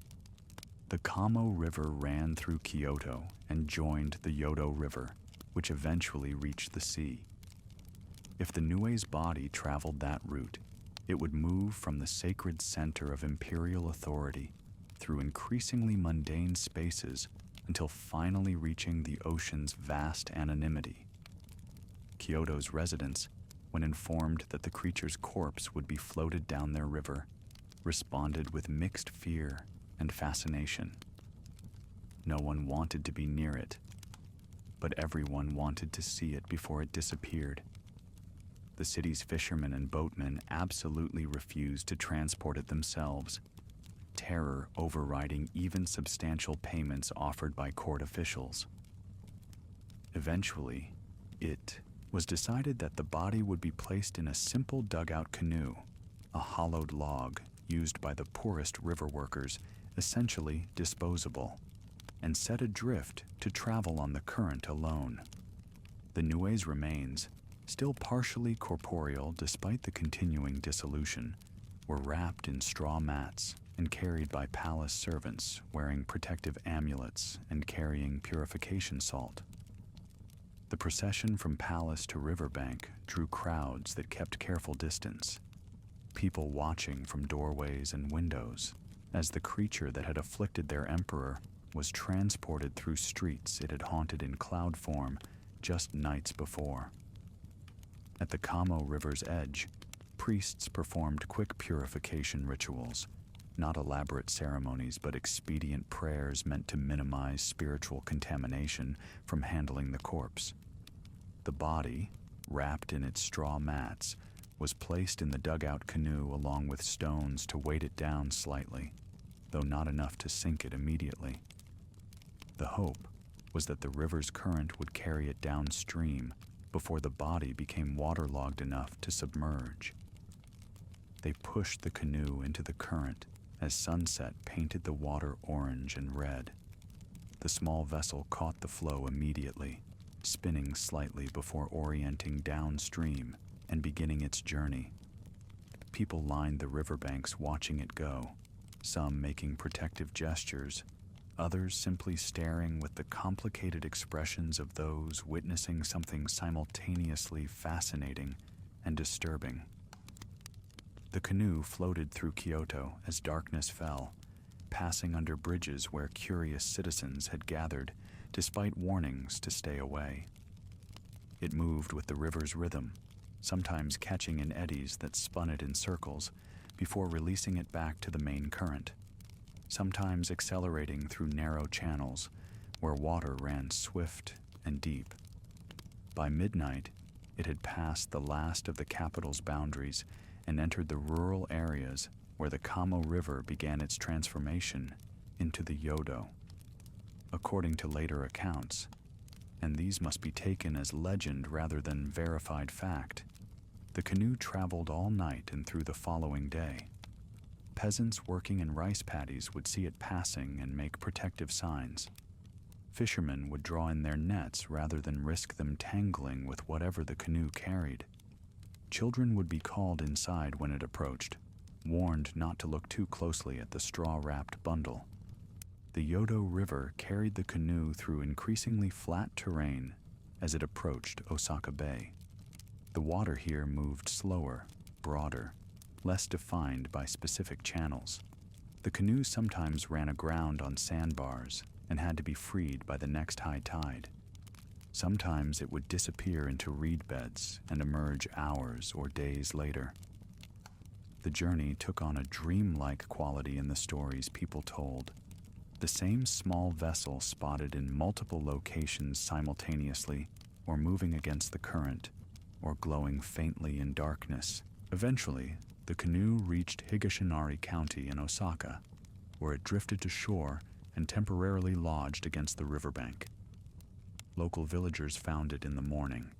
The Kamo River ran through Kyoto and joined the Yodo River, which eventually reached the sea. If the Nue's body traveled that route, it would move from the sacred center of imperial authority through increasingly mundane spaces until finally reaching the ocean's vast anonymity. Kyoto's residents, when informed that the creature's corpse would be floated down their river, responded with mixed fear and fascination. No one wanted to be near it, but everyone wanted to see it before it disappeared. The city's fishermen and boatmen absolutely refused to transport it themselves, terror overriding even substantial payments offered by court officials. Eventually, it was decided that the body would be placed in a simple dugout canoe, a hollowed log used by the poorest river workers, essentially disposable, and set adrift to travel on the current alone. The Nue's remains, still partially corporeal despite the continuing dissolution, were wrapped in straw mats and carried by palace servants wearing protective amulets and carrying purification salt. The procession from palace to riverbank drew crowds that kept careful distance, people watching from doorways and windows as the creature that had afflicted their emperor was transported through streets it had haunted in cloud form just nights before. At the Kamo River's edge, priests performed quick purification rituals, not elaborate ceremonies but expedient prayers meant to minimize spiritual contamination from handling the corpse. The body, wrapped in its straw mats, was placed in the dugout canoe along with stones to weight it down slightly, though not enough to sink it immediately. The hope was that the river's current would carry it downstream before the body became waterlogged enough to submerge. They pushed the canoe into the current as sunset painted the water orange and red. The small vessel caught the flow immediately, spinning slightly before orienting downstream and beginning its journey. People lined the riverbanks watching it go, some making protective gestures, others simply staring with the complicated expressions of those witnessing something simultaneously fascinating and disturbing. The canoe floated through Kyoto as darkness fell, passing under bridges where curious citizens had gathered despite warnings to stay away. It moved with the river's rhythm, sometimes catching in eddies that spun it in circles before releasing it back to the main current, sometimes accelerating through narrow channels where water ran swift and deep. By midnight, it had passed the last of the capital's boundaries and entered the rural areas where the Kamo River began its transformation into the Yodo. according to later accounts, and these must be taken as legend rather than verified fact. The canoe traveled all night and through the following day. Peasants working in rice paddies would see it passing and make protective signs. Fishermen would draw in their nets rather than risk them tangling with whatever the canoe carried. Children would be called inside when it approached, warned not to look too closely at the straw-wrapped bundle. The Yodo River carried the canoe through increasingly flat terrain as it approached Osaka Bay. The water here moved slower, broader, less defined by specific channels. The canoe sometimes ran aground on sandbars and had to be freed by the next high tide. Sometimes it would disappear into reed beds and emerge hours or days later. The journey took on a dreamlike quality in the stories people told. The same small vessel spotted in multiple locations simultaneously, or moving against the current, or glowing faintly in darkness. Eventually, the canoe reached Higashinari County in Osaka, where it drifted to shore and temporarily lodged against the riverbank. Local villagers found it in the morning.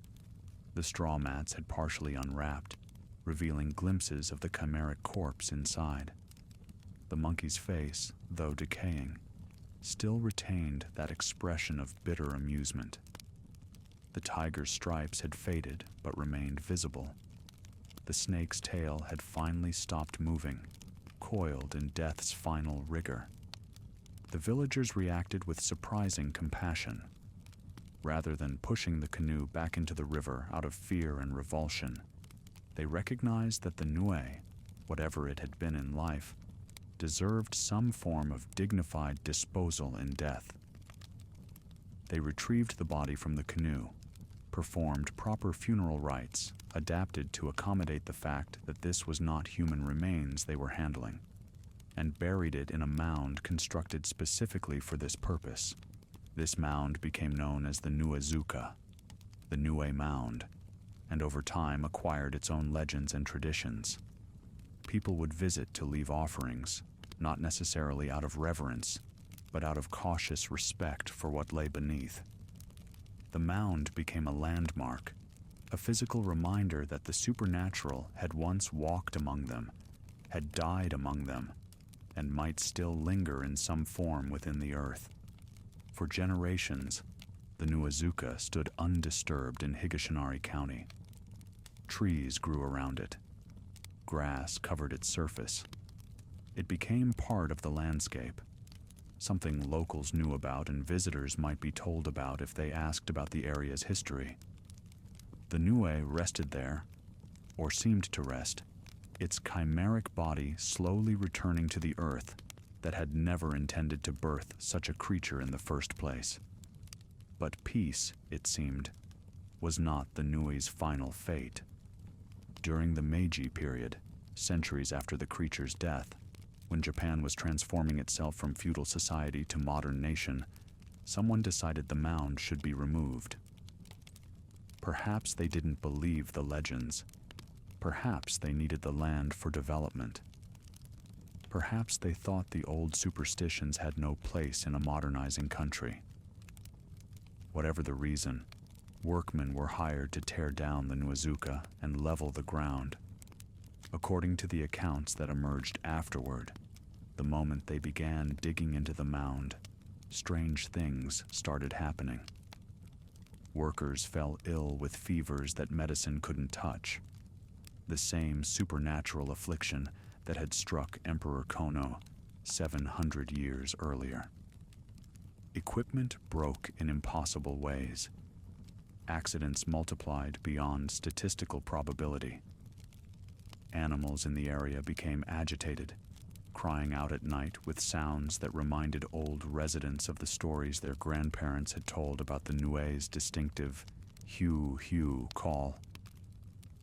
The straw mats had partially unwrapped, revealing glimpses of the chimeric corpse inside. The monkey's face, though decaying, still retained that expression of bitter amusement. The tiger's stripes had faded but remained visible. The snake's tail had finally stopped moving, coiled in death's final rigor. The villagers reacted with surprising compassion. Rather than pushing the canoe back into the river out of fear and revulsion, they recognized that the Nue, whatever it had been in life, deserved some form of dignified disposal in death. They retrieved the body from the canoe, performed proper funeral rites adapted to accommodate the fact that this was not human remains they were handling, and buried it in a mound constructed specifically for this purpose. This mound became known as the Nuezuka, the Nue Mound, and over time acquired its own legends and traditions. People would visit to leave offerings, not necessarily out of reverence, but out of cautious respect for what lay beneath. The mound became a landmark, a physical reminder that the supernatural had once walked among them, had died among them, and might still linger in some form within the earth. For generations, the Nuezuka stood undisturbed in Higashinari County. Trees grew around it. Grass covered its surface. It became part of the landscape, something locals knew about and visitors might be told about if they asked about the area's history. The Nue rested there, or seemed to rest, its chimeric body slowly returning to the earth that had never intended to birth such a creature in the first place. But peace, it seemed, was not the Nue's final fate. During the Meiji period, centuries after the creature's death, when Japan was transforming itself from feudal society to modern nation, someone decided the mound should be removed. Perhaps they didn't believe the legends. Perhaps they needed the land for development. Perhaps they thought the old superstitions had no place in a modernizing country. Whatever the reason, workmen were hired to tear down the Nuezuka and level the ground. According to the accounts that emerged afterward, the moment they began digging into the mound, strange things started happening. Workers fell ill with fevers that medicine couldn't touch, the same supernatural affliction that had struck Emperor Kono 700 years earlier. Equipment broke in impossible ways. Accidents multiplied beyond statistical probability. Animals in the area became agitated, crying out at night with sounds that reminded old residents of the stories their grandparents had told about the Nue's distinctive hue call.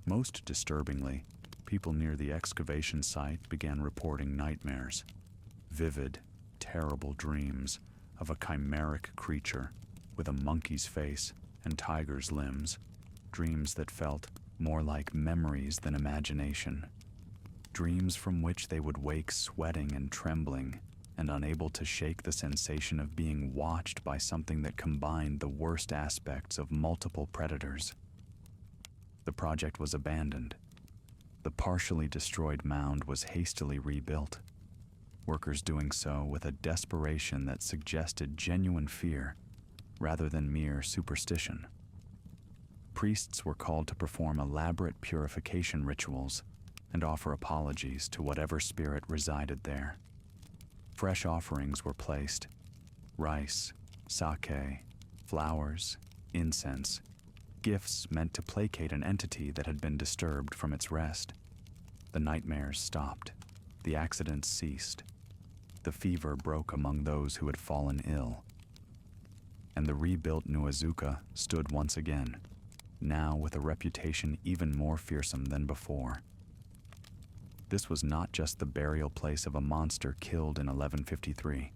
Most disturbingly, people near the excavation site began reporting nightmares, vivid, terrible dreams of a chimeric creature with a monkey's face and tiger's limbs, dreams that felt more like memories than imagination, dreams from which they would wake sweating and trembling, and unable to shake the sensation of being watched by something that combined the worst aspects of multiple predators. The project was abandoned. The partially destroyed mound was hastily rebuilt, workers doing so with a desperation that suggested genuine fear rather than mere superstition. Priests were called to perform elaborate purification rituals and offer apologies to whatever spirit resided there. Fresh offerings were placed: rice, sake, flowers, incense, gifts meant to placate an entity that had been disturbed from its rest. The nightmares stopped. The accidents ceased. The fever broke among those who had fallen ill. And the rebuilt Nuazuka stood once again, now with a reputation even more fearsome than before. This was not just the burial place of a monster killed in 1153.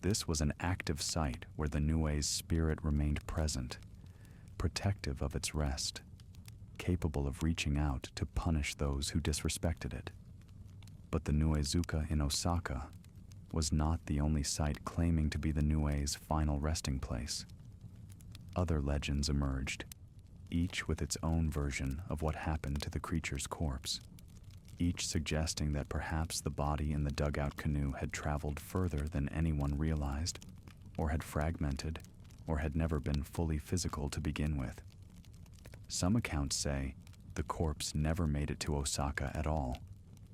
This was an active site where the Nue's spirit remained present, protective of its rest, capable of reaching out to punish those who disrespected it. But the Nuezuka in Osaka was not the only site claiming to be the Nue's final resting place. Other legends emerged, each with its own version of what happened to the creature's corpse, each suggesting that perhaps the body in the dugout canoe had traveled further than anyone realized, or had fragmented, or had never been fully physical to begin with. Some accounts say the corpse never made it to Osaka at all,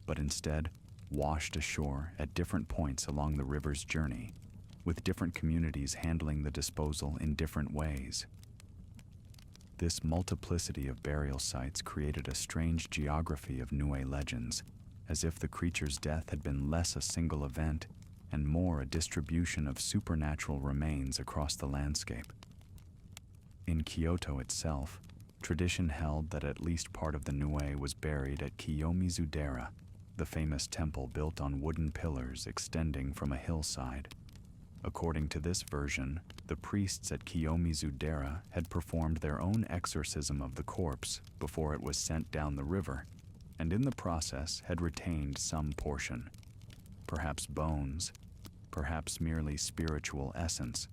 but instead washed ashore at different points along the river's journey, with different communities handling the disposal in different ways. This multiplicity of burial sites created a strange geography of Nue legends, as if the creature's death had been less a single event and more a distribution of supernatural remains across the landscape. In Kyoto itself, tradition held that at least part of the Nue was buried at Kiyomizu-dera, the famous temple built on wooden pillars extending from a hillside. According to this version, the priests at Kiyomizu-dera had performed their own exorcism of the corpse before it was sent down the river, and in the process had retained some portion, perhaps bones, perhaps merely spiritual essence,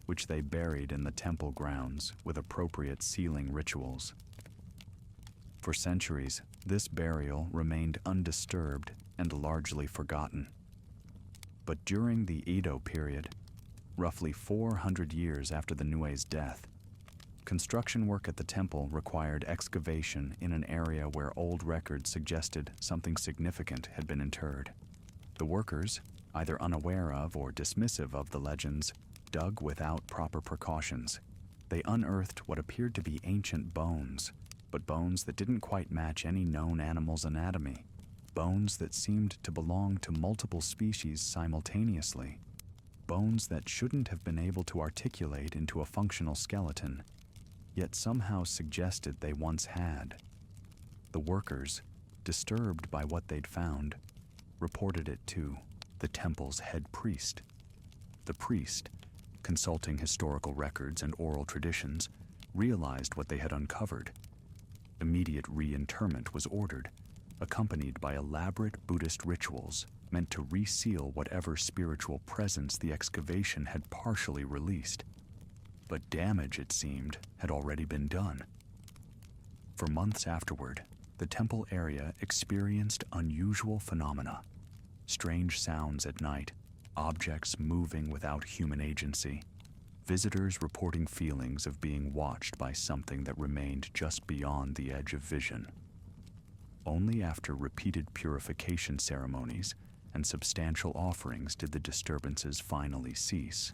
which they buried in the temple grounds with appropriate sealing rituals. For centuries, this burial remained undisturbed and largely forgotten. But during the Edo period, roughly 400 years after the Nue's death, construction work at the temple required excavation in an area where old records suggested something significant had been interred. The workers, either unaware of or dismissive of the legends, dug without proper precautions. They unearthed what appeared to be ancient bones, but bones that didn't quite match any known animal's anatomy. Bones that seemed to belong to multiple species simultaneously. Bones that shouldn't have been able to articulate into a functional skeleton, yet somehow suggested they once had. The workers, disturbed by what they'd found, reported it to the temple's head priest. The priest, consulting historical records and oral traditions, realized what they had uncovered. Immediate reinterment was ordered, accompanied by elaborate Buddhist rituals meant to reseal whatever spiritual presence the excavation had partially released. But damage, it seemed, had already been done. For months afterward, the temple area experienced unusual phenomena: strange sounds at night, objects moving without human agency, visitors reporting feelings of being watched by something that remained just beyond the edge of vision. Only after repeated purification ceremonies and substantial offerings did the disturbances finally cease.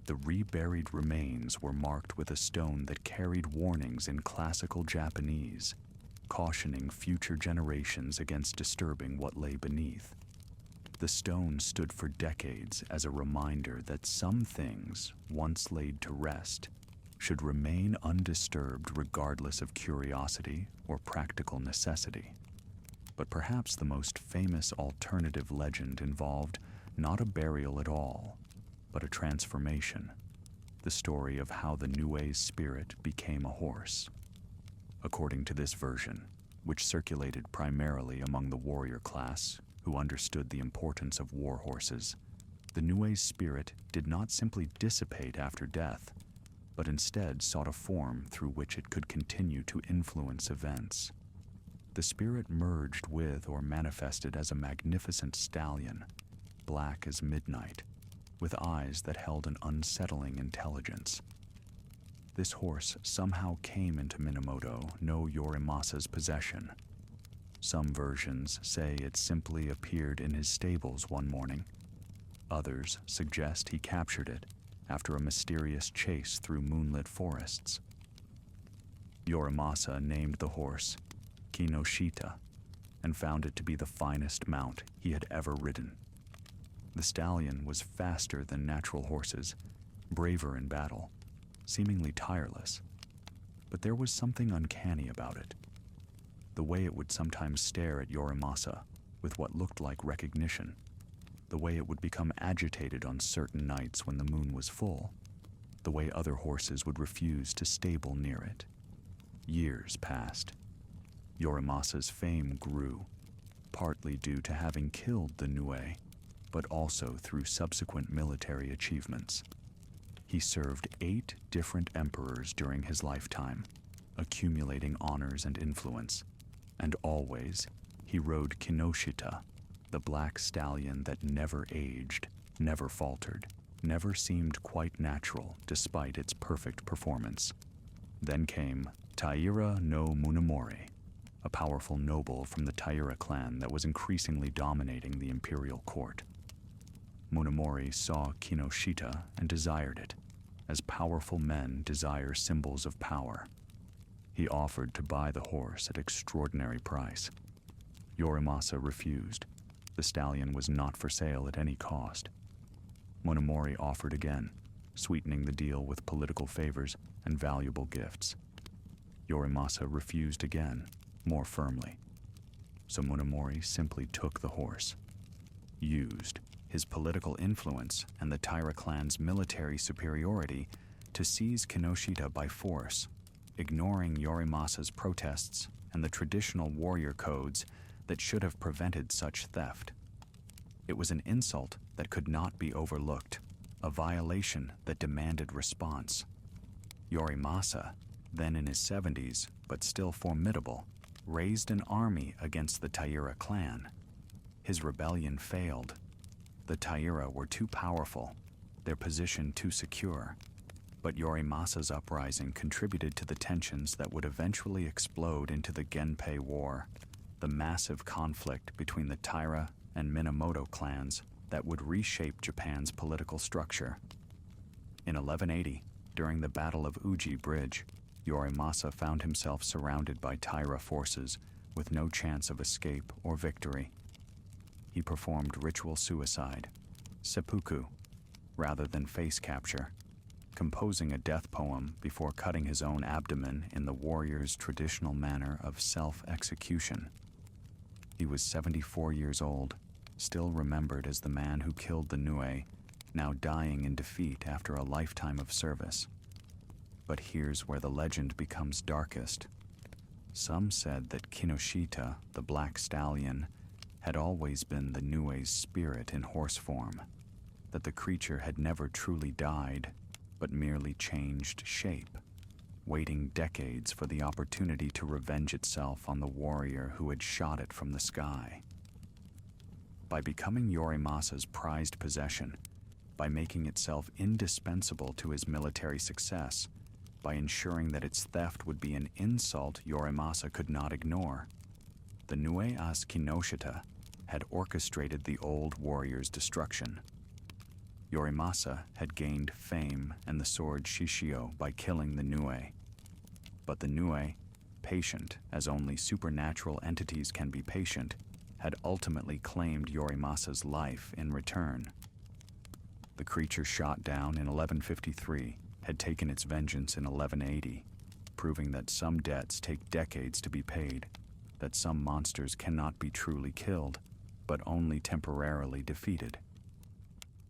The reburied remains were marked with a stone that carried warnings in classical Japanese, cautioning future generations against disturbing what lay beneath. The stone stood for decades as a reminder that some things, once laid to rest, should remain undisturbed regardless of curiosity or practical necessity. But perhaps the most famous alternative legend involved not a burial at all, but a transformation, the story of how the Nue's spirit became a horse. According to this version, which circulated primarily among the warrior class, who understood the importance of war horses. The Nue's spirit did not simply dissipate after death, but instead sought a form through which it could continue to influence events. The spirit merged with or manifested as a magnificent stallion, black as midnight, with eyes that held an unsettling intelligence. This horse somehow came into Minamoto no Yorimasa's possession. Some versions say it simply appeared in his stables one morning. Others suggest he captured it after a mysterious chase through moonlit forests. Yorimasa named the horse Kinoshita and found it to be the finest mount he had ever ridden. The stallion was faster than natural horses, braver in battle, seemingly tireless. But there was something uncanny about it. The way it would sometimes stare at Yorimasa with what looked like recognition. The way it would become agitated on certain nights when the moon was full. The way other horses would refuse to stable near it. Years passed. Yorimasa's fame grew, partly due to having killed the Nue, but also through subsequent military achievements. He served 8 different emperors during his lifetime, accumulating honors and influence, and always he rode Kinoshita, the black stallion that never aged, never faltered, never seemed quite natural despite its perfect performance. Then came Taira no Munamori, a powerful noble from the Taira clan that was increasingly dominating the imperial court. Munamori saw Kinoshita and desired it, as powerful men desire symbols of power. He offered to buy the horse at extraordinary price. Yorimasa refused. The stallion was not for sale at any cost. Munamori offered again, sweetening the deal with political favors and valuable gifts. Yorimasa refused again, more firmly. So Munamori simply took the horse. Used his political influence and the Taira clan's military superiority to seize Kinoshita by force, ignoring Yorimasa's protests and the traditional warrior codes that should have prevented such theft. It was an insult that could not be overlooked, a violation that demanded response. Yorimasa, then in his 70s but still formidable, raised an army against the Taira clan. His rebellion failed. The Taira were too powerful, their position too secure. But Yorimasa's uprising contributed to the tensions that would eventually explode into the Genpei War, the massive conflict between the Taira and Minamoto clans that would reshape Japan's political structure. In 1180, during the Battle of Uji Bridge, Yorimasa found himself surrounded by Taira forces with no chance of escape or victory. He performed ritual suicide, seppuku, rather than face capture, composing a death poem before cutting his own abdomen in the warrior's traditional manner of self-execution. He was 74 years old, still remembered as the man who killed the Nue, now dying in defeat after a lifetime of service. But here's where the legend becomes darkest. Some said that Kinoshita, the black stallion, had always been the Nue's spirit in horse form, that the creature had never truly died, but merely changed shape, waiting decades for the opportunity to revenge itself on the warrior who had shot it from the sky. By becoming Yorimasa's prized possession, by making itself indispensable to his military success, by ensuring that its theft would be an insult Yorimasa could not ignore, the Nue-as Kinoshita had orchestrated the old warrior's destruction. Yorimasa had gained fame and the sword Shishio by killing the Nue. But the Nue, patient as only supernatural entities can be patient, had ultimately claimed Yorimasa's life in return. The creature shot down in 1153 had taken its vengeance in 1180, proving that some debts take decades to be paid, that some monsters cannot be truly killed, but only temporarily defeated.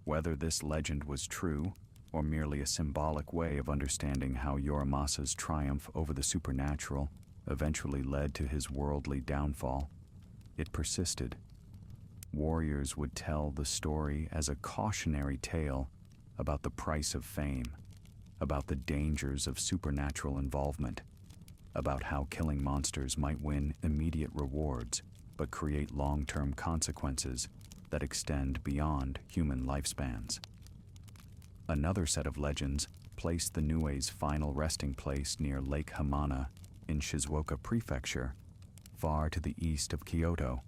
Whether this legend was true, or merely a symbolic way of understanding how Yorimasa's triumph over the supernatural eventually led to his worldly downfall, it persisted. warriors would tell the story as a cautionary tale about the price of fame, about the dangers of supernatural involvement, about how killing monsters might win immediate rewards but create long-term consequences that extend beyond human lifespans. Another set of legends placed the Nue's final resting place near Lake Hamana in Shizuoka Prefecture, far to the east of Kyoto.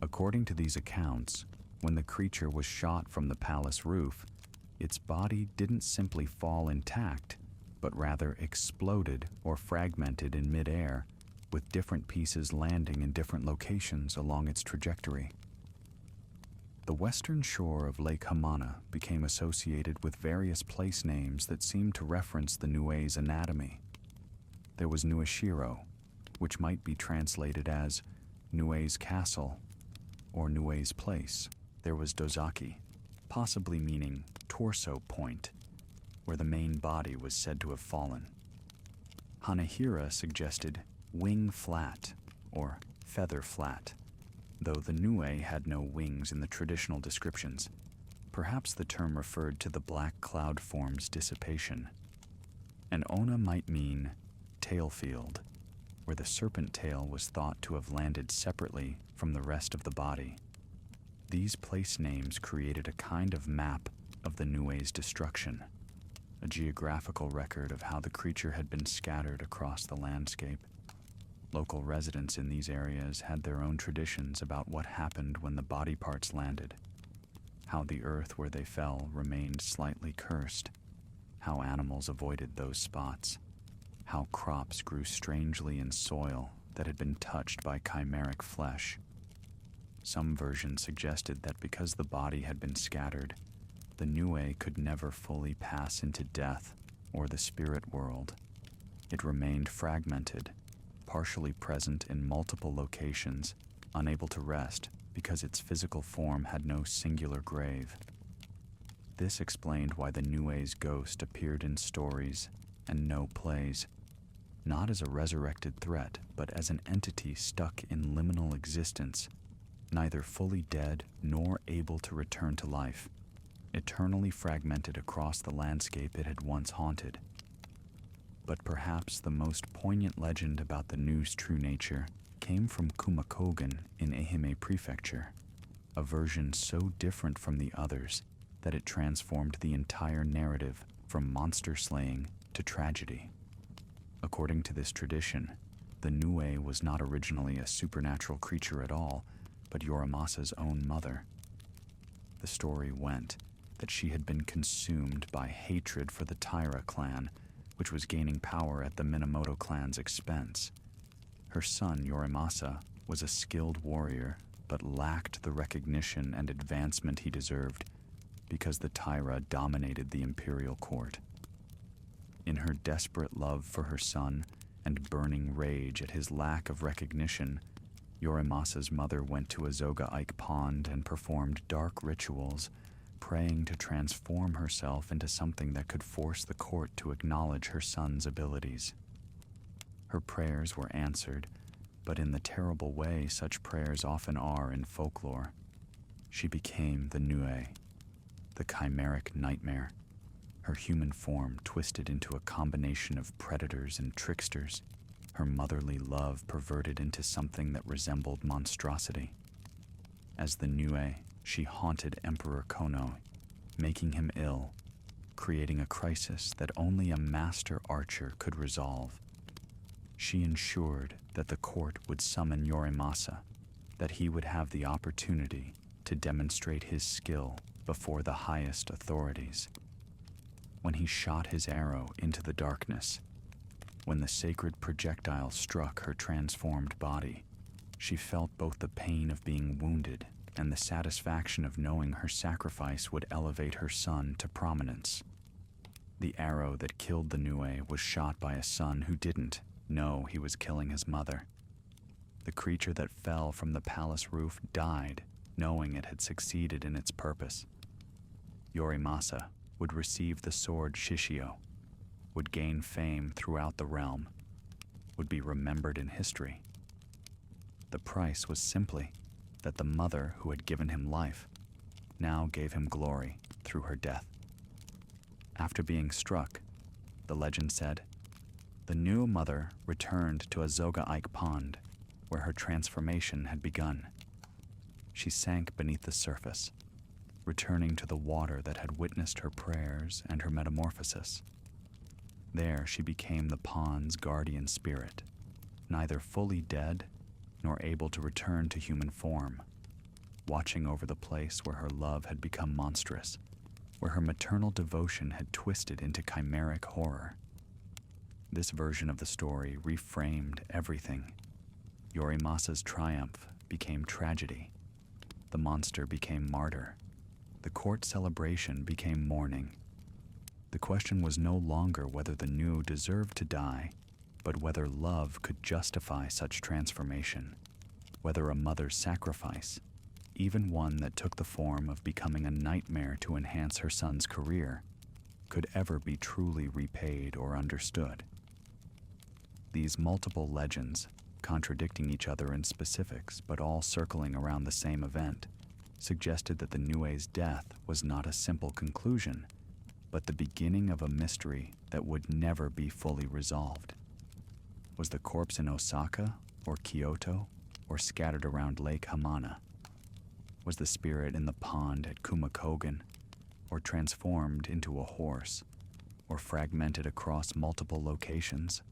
According to these accounts, when the creature was shot from the palace roof, its body didn't simply fall intact, but rather exploded or fragmented in midair, with different pieces landing in different locations along its trajectory. The western shore of Lake Hamana became associated with various place names that seemed to reference the Nue's anatomy. There was Nueshiro, which might be translated as Nue's Castle or Nue's Place. There was Dozaki, possibly meaning torso point, where the main body was said to have fallen. Hanahira suggested wing flat or feather flat, though the Nue had no wings in the traditional descriptions. Perhaps the term referred to the black cloud form's dissipation. And Ona might mean tail field, where the serpent tail was thought to have landed separately from the rest of the body. These place names created a kind of map of the Nue's destruction, a geographical record of how the creature had been scattered across the landscape. Local residents in these areas had their own traditions about what happened when the body parts landed, how the earth where they fell remained slightly cursed, how animals avoided those spots, how crops grew strangely in soil that had been touched by chimeric flesh. Some versions suggested that because the body had been scattered, the Nue could never fully pass into death or the spirit world. It remained fragmented, partially present in multiple locations, unable to rest because its physical form had no singular grave. This explained why the Nue's ghost appeared in stories and no plays, not as a resurrected threat, but as an entity stuck in liminal existence, neither fully dead nor able to return to life, eternally fragmented across the landscape it had once haunted. But perhaps the most poignant legend about the Nu's true nature came from Kumakogen in Ehime Prefecture, a version so different from the others that it transformed the entire narrative from monster slaying to tragedy. According to this tradition, the Nue was not originally a supernatural creature at all, but Yorimasa's own mother. The story went that she had been consumed by hatred for the Taira clan, which was gaining power at the Minamoto clan's expense. Her son, Yorimasa, was a skilled warrior, but lacked the recognition and advancement he deserved because the Taira dominated the Imperial court. In her desperate love for her son and burning rage at his lack of recognition, Yorimasa's mother went to Azoga Ike Pond and performed dark rituals, praying to transform herself into something that could force the court to acknowledge her son's abilities. Her prayers were answered, but in the terrible way such prayers often are in folklore. She became the Nue, the chimeric nightmare, her human form twisted into a combination of predators and tricksters, her motherly love perverted into something that resembled monstrosity. As the Nue, she haunted Emperor Kono, making him ill, creating a crisis that only a master archer could resolve. She ensured that the court would summon Yorimasa, that he would have the opportunity to demonstrate his skill before the highest authorities. When he shot his arrow into the darkness, when the sacred projectile struck her transformed body, she felt both the pain of being wounded and the satisfaction of knowing her sacrifice would elevate her son to prominence. The arrow that killed the Nue was shot by a son who didn't know he was killing his mother. The creature that fell from the palace roof died, knowing it had succeeded in its purpose. Yorimasa would receive the sword Shishio, would gain fame throughout the realm, would be remembered in history. The price was simply that the mother who had given him life now gave him glory through her death. After being struck, the legend said, the new mother returned to a Zoga-ike pond where her transformation had begun. She sank beneath the surface, returning to the water that had witnessed her prayers and her metamorphosis. There she became the pond's guardian spirit, neither fully dead nor able to return to human form, watching over the place where her love had become monstrous, where her maternal devotion had twisted into chimeric horror. This version of the story reframed everything. Yorimasa's triumph became tragedy. The monster became martyr. The court celebration became mourning. The question was no longer whether the new deserved to die, but whether love could justify such transformation, whether a mother's sacrifice, even one that took the form of becoming a nightmare to enhance her son's career, could ever be truly repaid or understood. These multiple legends, contradicting each other in specifics but all circling around the same event, suggested that the Nue's death was not a simple conclusion, but the beginning of a mystery that would never be fully resolved. Was the corpse in Osaka or Kyoto or scattered around Lake Hamana? Was the spirit in the pond at Kumakogan or transformed into a horse or fragmented across multiple locations?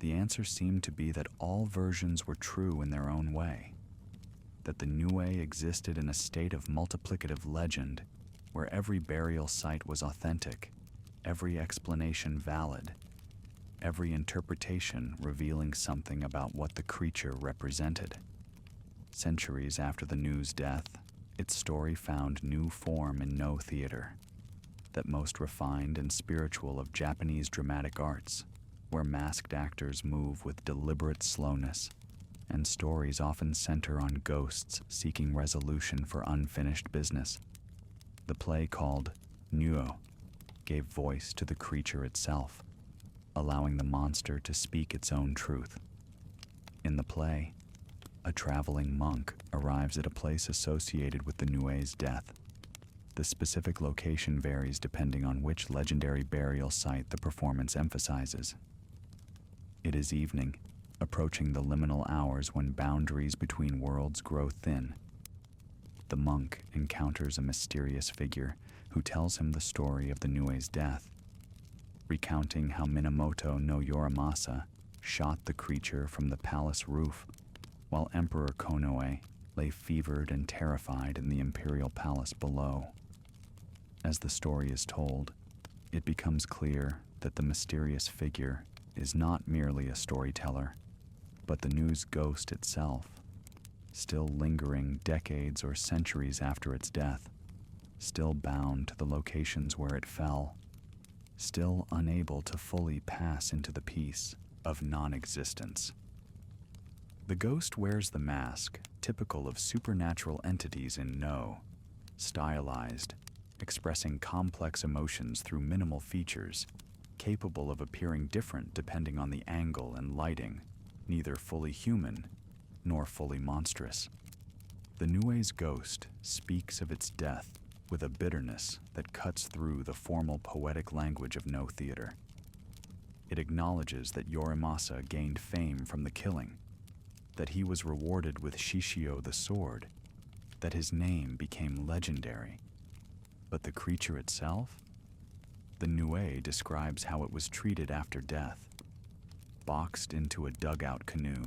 The answer seemed to be that all versions were true in their own way, that the Nue existed in a state of multiplicative legend where every burial site was authentic, every explanation valid, every interpretation revealing something about what the creature represented. Centuries after the Nue's death, its story found new form in No theater, that most refined and spiritual of Japanese dramatic arts, where masked actors move with deliberate slowness, and stories often center on ghosts seeking resolution for unfinished business. The play called Nuo gave voice to the creature itself, allowing the monster to speak its own truth. In the play, a traveling monk arrives at a place associated with the Nue's death. The specific location varies depending on which legendary burial site the performance emphasizes. It is evening, approaching the liminal hours when boundaries between worlds grow thin. The monk encounters a mysterious figure who tells him the story of the Nue's death, recounting how Minamoto no Yorimasa shot the creature from the palace roof, while Emperor Konoe lay fevered and terrified in the Imperial palace below. As the story is told, it becomes clear that the mysterious figure is not merely a storyteller, but the Nue's ghost itself, still lingering decades or centuries after its death, still bound to the locations where it fell, still unable to fully pass into the peace of non-existence. The ghost wears the mask typical of supernatural entities in No, stylized, expressing complex emotions through minimal features, capable of appearing different depending on the angle and lighting, neither fully human nor fully monstrous. The Nue's ghost speaks of its death with a bitterness that cuts through the formal poetic language of No theater. It acknowledges that Yorimasa gained fame from the killing, that he was rewarded with Shishio the sword, that his name became legendary. But the creature itself? The Nue describes how it was treated after death, boxed into a dugout canoe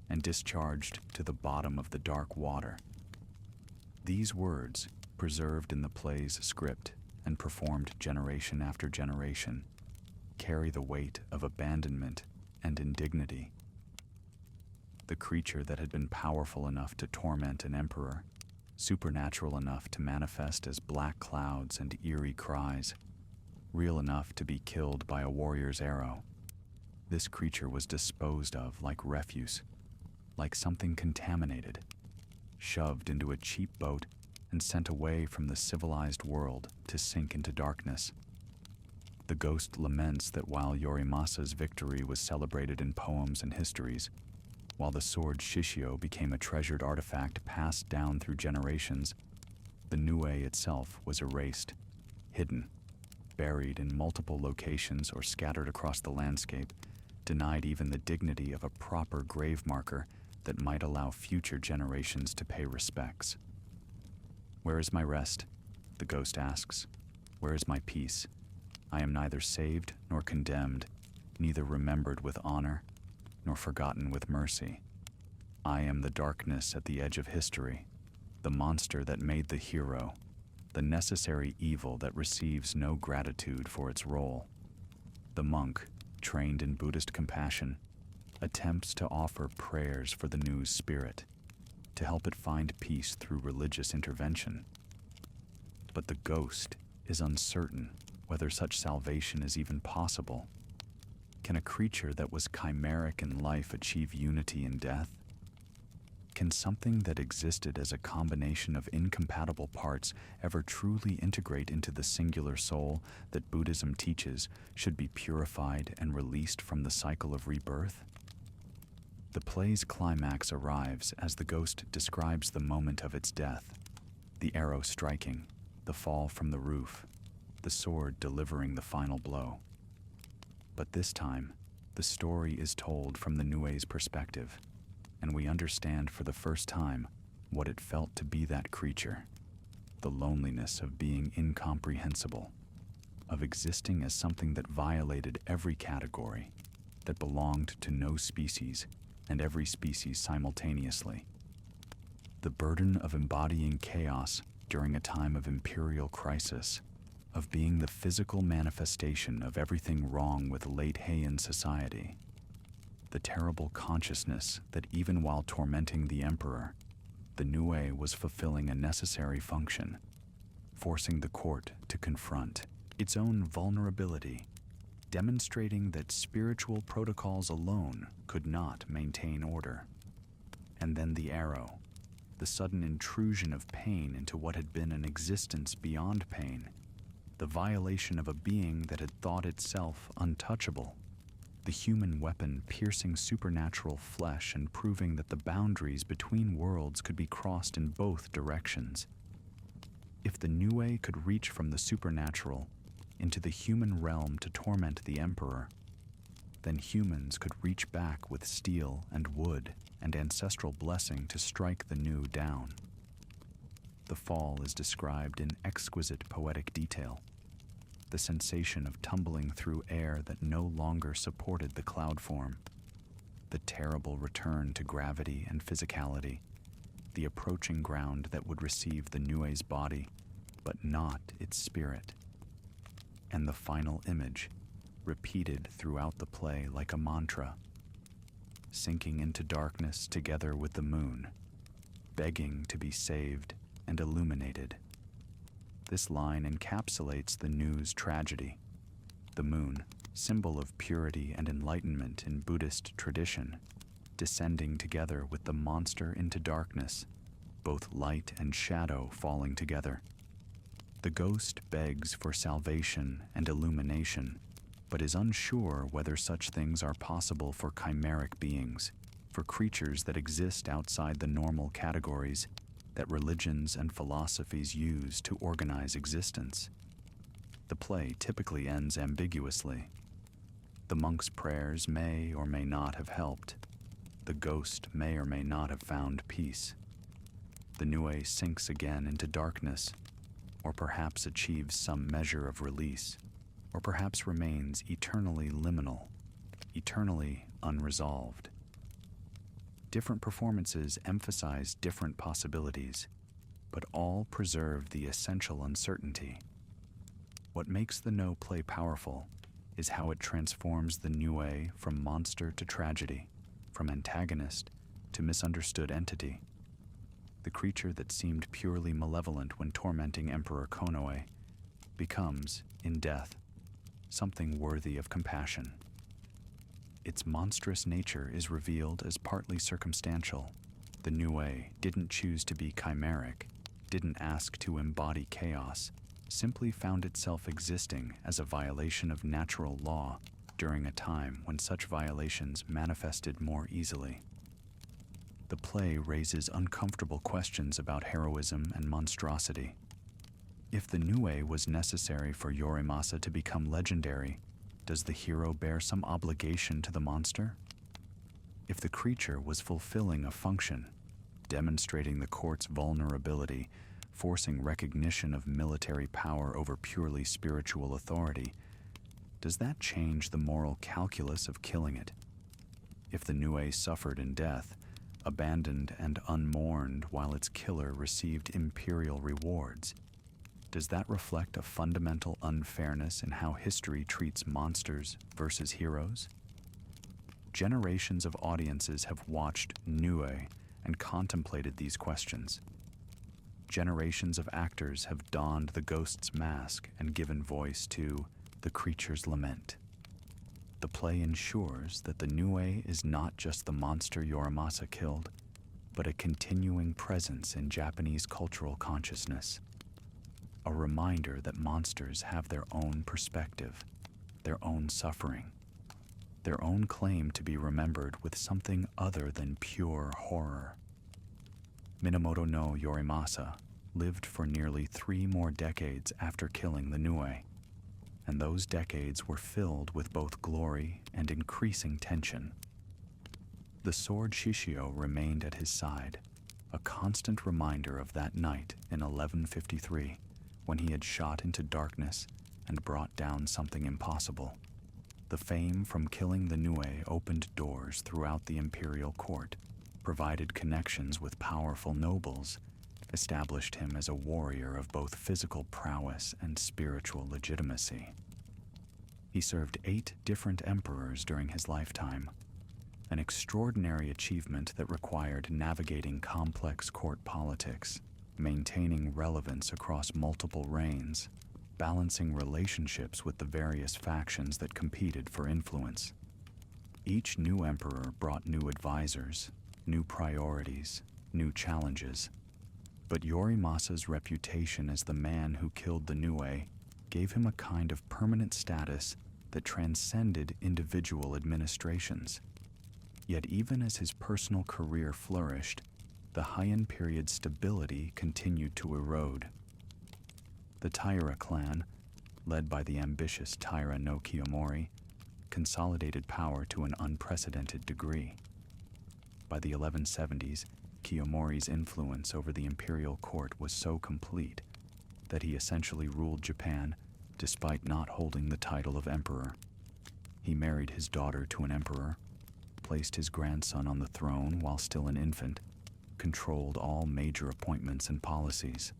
and discharged to the bottom of the dark water. These words, preserved in the play's script and performed generation after generation, carry the weight of abandonment and indignity. The creature that had been powerful enough to torment an emperor, supernatural enough to manifest as black clouds and eerie cries, real enough to be killed by a warrior's arrow. This creature was disposed of like refuse, like something contaminated, shoved into a cheap boat and sent away from the civilized world to sink into darkness. The ghost laments that while Yorimasa's victory was celebrated in poems and histories, While the sword Shishio became a treasured artifact passed down through generations, the Nue itself was erased, hidden, buried in multiple locations or scattered across the landscape, denied even the dignity of a proper grave marker that might allow future generations to pay respects. "Where is my rest?" the ghost asks. "Where is my peace? I am neither saved nor condemned, neither remembered with honor nor forgotten with mercy. I am the darkness at the edge of history, the monster that made the hero, the necessary evil that receives no gratitude for its role." The monk, trained in Buddhist compassion, attempts to offer prayers for the Nue's spirit, to help it find peace through religious intervention. But the ghost is uncertain whether such salvation is even possible. Can a creature that was chimeric in life achieve unity in death? Can something that existed as a combination of incompatible parts ever truly integrate into the singular soul that Buddhism teaches should be purified and released from the cycle of rebirth? The play's climax arrives as the ghost describes the moment of its death, the arrow striking, the fall from the roof, the sword delivering the final blow. But this time, the story is told from the Nue's perspective, and we understand for the first time what it felt to be that creature, the loneliness of being incomprehensible, of existing as something that violated every category, that belonged to no species and every species simultaneously. The burden of embodying chaos during a time of imperial crisis, of being the physical manifestation of everything wrong with late Heian society. The terrible consciousness that even while tormenting the emperor, the Nue was fulfilling a necessary function, forcing the court to confront its own vulnerability, demonstrating that spiritual protocols alone could not maintain order. And then the arrow, the sudden intrusion of pain into what had been an existence beyond pain, the violation of a being that had thought itself untouchable, the human weapon piercing supernatural flesh and proving that the boundaries between worlds could be crossed in both directions. If the Nue could reach from the supernatural into the human realm to torment the emperor, then humans could reach back with steel and wood and ancestral blessing to strike the Nue down. The fall is described in exquisite poetic detail, the sensation of tumbling through air that no longer supported the cloud form, the terrible return to gravity and physicality, the approaching ground that would receive the Nue's body, but not its spirit, and the final image, repeated throughout the play like a mantra, sinking into darkness together with the moon, begging to be saved and illuminated. This line encapsulates the Nue's tragedy. The moon, symbol of purity and enlightenment in Buddhist tradition, descending together with the monster into darkness, both light and shadow falling together. The ghost begs for salvation and illumination, but is unsure whether such things are possible for chimeric beings, for creatures that exist outside the normal categories that religions and philosophies use to organize existence. The play typically ends ambiguously. The monk's prayers may or may not have helped. The ghost may or may not have found peace. The Nue sinks again into darkness, or perhaps achieves some measure of release, or perhaps remains eternally liminal, eternally unresolved. Different performances emphasize different possibilities, but all preserve the essential uncertainty. What makes the No play powerful is how it transforms the Nue from monster to tragedy, from antagonist to misunderstood entity. The creature that seemed purely malevolent when tormenting Emperor Konoe becomes, in death, something worthy of compassion. Its monstrous nature is revealed as partly circumstantial. The Nue didn't choose to be chimeric, didn't ask to embody chaos, simply found itself existing as a violation of natural law during a time when such violations manifested more easily. the play raises uncomfortable questions about heroism and monstrosity. If the Nue was necessary for Yorimasa to become legendary, does the hero bear some obligation to the monster? If the creature was fulfilling a function, demonstrating the court's vulnerability, forcing recognition of military power over purely spiritual authority, does that change the moral calculus of killing it? If the Nue suffered in death, abandoned and unmourned while its killer received Imperial rewards, does that reflect a fundamental unfairness in how history treats monsters versus heroes? Generations of audiences have watched Nue and contemplated these questions. Generations of actors have donned the ghost's mask and given voice to the creature's lament. The play ensures that the Nue is not just the monster Yorimasa killed, but a continuing presence in Japanese cultural consciousness. A reminder that monsters have their own perspective, their own suffering, their own claim to be remembered with something other than pure horror. Minamoto no Yorimasa lived for nearly 3 more decades after killing the Nue, and those decades were filled with both glory and increasing tension. The sword Shishio remained at his side, a constant reminder of that night in 1153, when he had shot into darkness and brought down something impossible. The fame from killing the Nue opened doors throughout the imperial court, provided connections with powerful nobles, established him as a warrior of both physical prowess and spiritual legitimacy. He served 8 different emperors during his lifetime, an extraordinary achievement that required navigating complex court politics, maintaining relevance across multiple reigns, balancing relationships with the various factions that competed for influence. Each new emperor brought new advisors, new priorities, new challenges. But Yorimasa's reputation as the man who killed the Nue gave him a kind of permanent status that transcended individual administrations. Yet even as his personal career flourished, the Heian period's stability continued to erode. The Taira clan, led by the ambitious Taira no Kiyomori, consolidated power to an unprecedented degree. By the 1170s, Kiyomori's influence over the imperial court was so complete that he essentially ruled Japan despite not holding the title of emperor. He married his daughter to an emperor, placed his grandson on the throne while still an infant, controlled all major appointments and policies.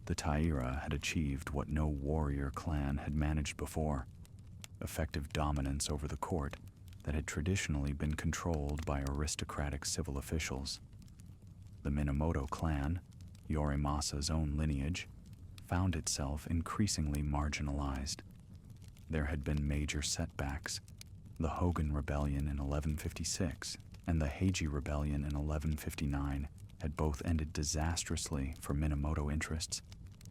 The Taira had achieved what no warrior clan had managed before: effective dominance over the court that had traditionally been controlled by aristocratic civil officials. The Minamoto clan, Yorimasa's own lineage, found itself increasingly marginalized. There had been major setbacks. The Hogan Rebellion in 1156 and the Heiji Rebellion in 1159 had both ended disastrously for Minamoto interests,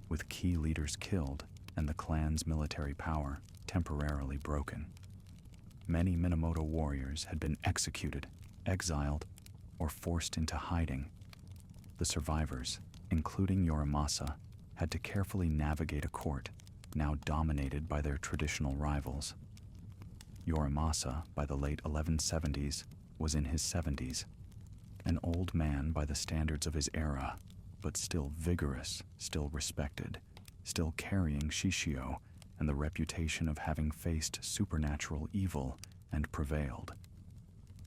with key leaders killed and the clan's military power temporarily broken. Many Minamoto warriors had been executed, exiled, or forced into hiding. The survivors, including Yorimasa, had to carefully navigate a court now dominated by their traditional rivals. Yorimasa, by the late 1170s, was in his 70s, an old man by the standards of his era, but still vigorous, still respected, still carrying Shishio and the reputation of having faced supernatural evil and prevailed.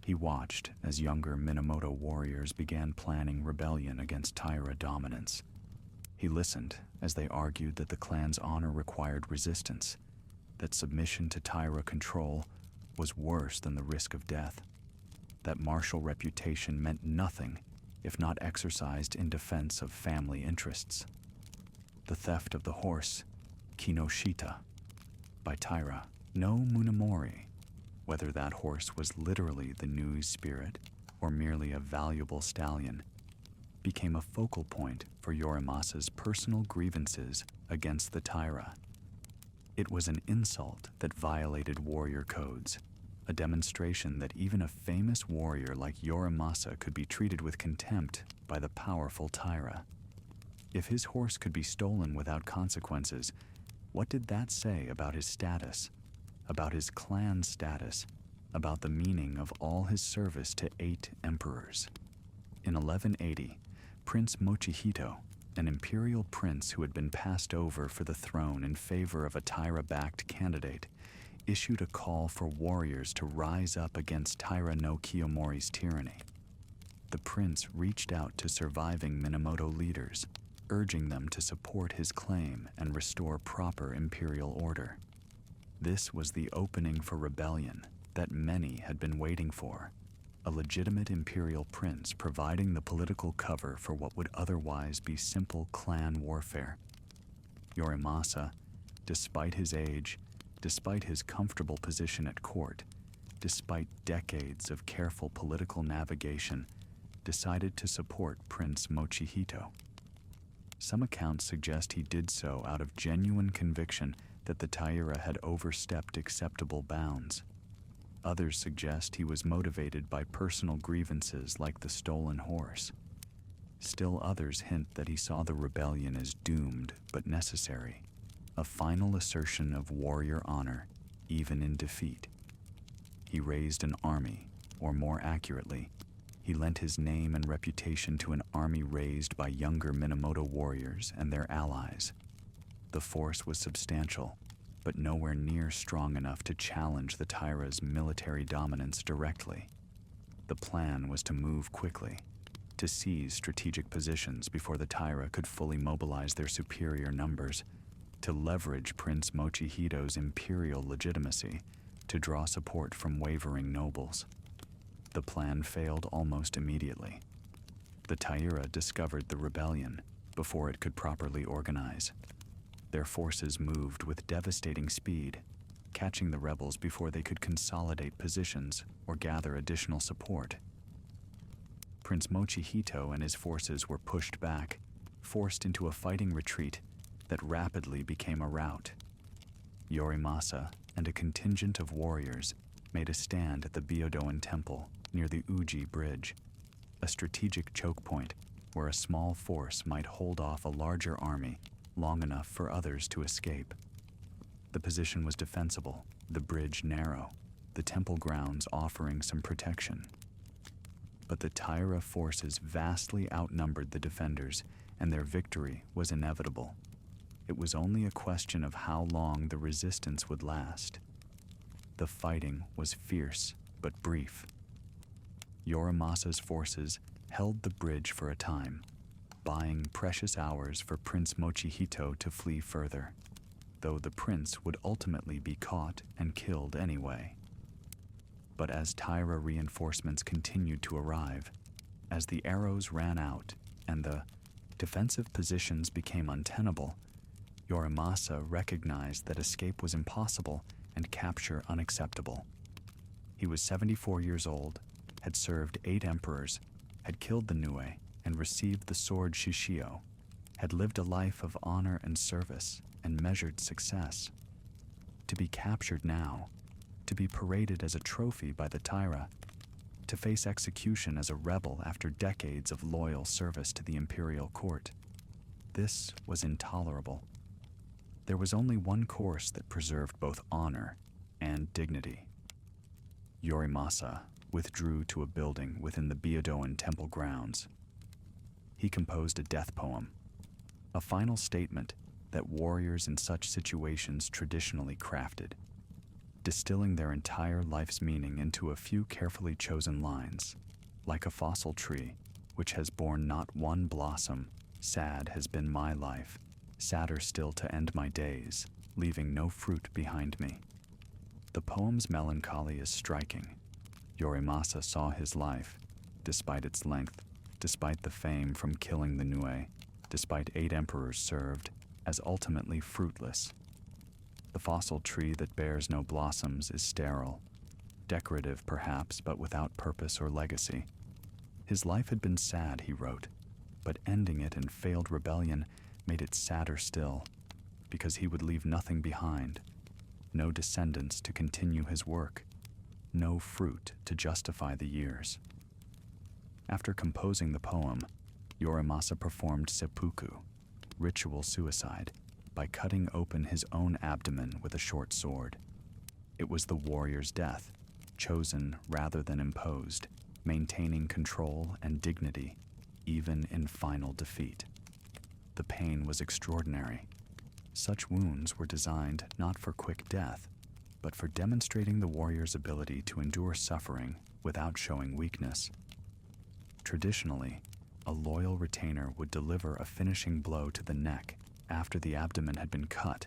He watched as younger Minamoto warriors began planning rebellion against Taira dominance. He listened as they argued that the clan's honor required resistance, that submission to Taira control was worse than the risk of death, that martial reputation meant nothing if not exercised in defense of family interests. The theft of the horse, Kinoshita, by Taira no Munamori, whether that horse was literally the Nue's spirit or merely a valuable stallion, became a focal point for Yorimasa's personal grievances against the Taira. It was an insult that violated warrior codes, a demonstration that even a famous warrior like Yorimasa could be treated with contempt by the powerful Taira. If his horse could be stolen without consequences, what did that say about his status, about his clan status, about the meaning of all his service to 8 emperors? In 1180, Prince Mochihito, an imperial prince who had been passed over for the throne in favor of a Taira-backed candidate, issued a call for warriors to rise up against Taira no Kiyomori's tyranny. The prince reached out to surviving Minamoto leaders, urging them to support his claim and restore proper imperial order. This was the opening for rebellion that many had been waiting for, a legitimate imperial prince providing the political cover for what would otherwise be simple clan warfare. Yorimasa, despite his age, despite his comfortable position at court, despite decades of careful political navigation, decided to support Prince Mochihito. Some accounts suggest he did so out of genuine conviction that the Taira had overstepped acceptable bounds. Others suggest he was motivated by personal grievances like the stolen horse. Still others hint that he saw the rebellion as doomed but necessary, a final assertion of warrior honor, even in defeat. He raised an army, or more accurately, he lent his name and reputation to an army raised by younger Minamoto warriors and their allies. The force was substantial, but nowhere near strong enough to challenge the Taira's military dominance directly. The plan was to move quickly, to seize strategic positions before the Taira could fully mobilize their superior numbers, to leverage Prince Mochihito's imperial legitimacy, to draw support from wavering nobles. The plan failed almost immediately. The Taira discovered the rebellion before it could properly organize. Their forces moved with devastating speed, catching the rebels before they could consolidate positions or gather additional support. Prince Mochihito and his forces were pushed back, forced into a fighting retreat that rapidly became a rout. Yorimasa and a contingent of warriors made a stand at the Byodoin Temple near the Uji Bridge, a strategic choke point where a small force might hold off a larger army long enough for others to escape. The position was defensible, the bridge narrow, the temple grounds offering some protection. But the Taira forces vastly outnumbered the defenders, and their victory was inevitable. It was only a question of how long the resistance would last. The fighting was fierce but brief. Yorimasa's forces held the bridge for a time, buying precious hours for Prince Mochihito to flee further, though the prince would ultimately be caught and killed anyway. But as Taira reinforcements continued to arrive, as the arrows ran out and the defensive positions became untenable, Yorimasa recognized that escape was impossible and capture unacceptable. He was 74 years old, had served 8 emperors, had killed the Nue and received the sword Shishio, had lived a life of honor and service and measured success. To be captured now, to be paraded as a trophy by the Taira, to face execution as a rebel after decades of loyal service to the imperial court. This was intolerable. There was only one course that preserved both honor and dignity. Yorimasa withdrew to a building within the Byodoin temple grounds. He composed a death poem, a final statement that warriors in such situations traditionally crafted, distilling their entire life's meaning into a few carefully chosen lines. Like a fossil tree, which has borne not one blossom, sad has been my life, sadder still to end my days, leaving no fruit behind me. The poem's melancholy is striking. Yorimasa saw his life, despite its length, despite the fame from killing the Nue, despite 8 emperors served, as ultimately fruitless. The fossil tree that bears no blossoms is sterile, decorative perhaps, but without purpose or legacy. His life had been sad, he wrote, but ending it in failed rebellion made it sadder still, because he would leave nothing behind, no descendants to continue his work, no fruit to justify the years. After composing the poem, Yorimasa performed seppuku, ritual suicide, by cutting open his own abdomen with a short sword. It was the warrior's death, chosen rather than imposed, maintaining control and dignity, even in final defeat. The pain was extraordinary. Such wounds were designed not for quick death, but for demonstrating the warrior's ability to endure suffering without showing weakness. Traditionally, a loyal retainer would deliver a finishing blow to the neck after the abdomen had been cut,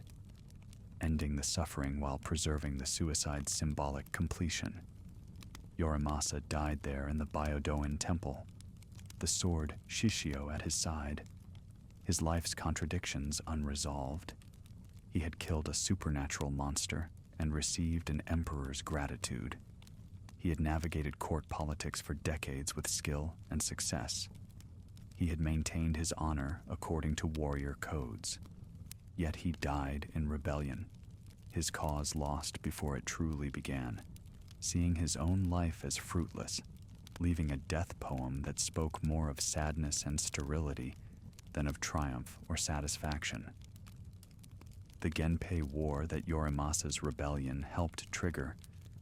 ending the suffering while preserving the suicide's symbolic completion. Yorimasa died there in the Byodoin temple, the sword Shishio at his side, his life's contradictions unresolved. He had killed a supernatural monster and received an emperor's gratitude. He had navigated court politics for decades with skill and success. He had maintained his honor according to warrior codes. Yet he died in rebellion, his cause lost before it truly began, seeing his own life as fruitless, leaving a death poem that spoke more of sadness and sterility than of triumph or satisfaction. The Genpei War that Yorimasa's rebellion helped trigger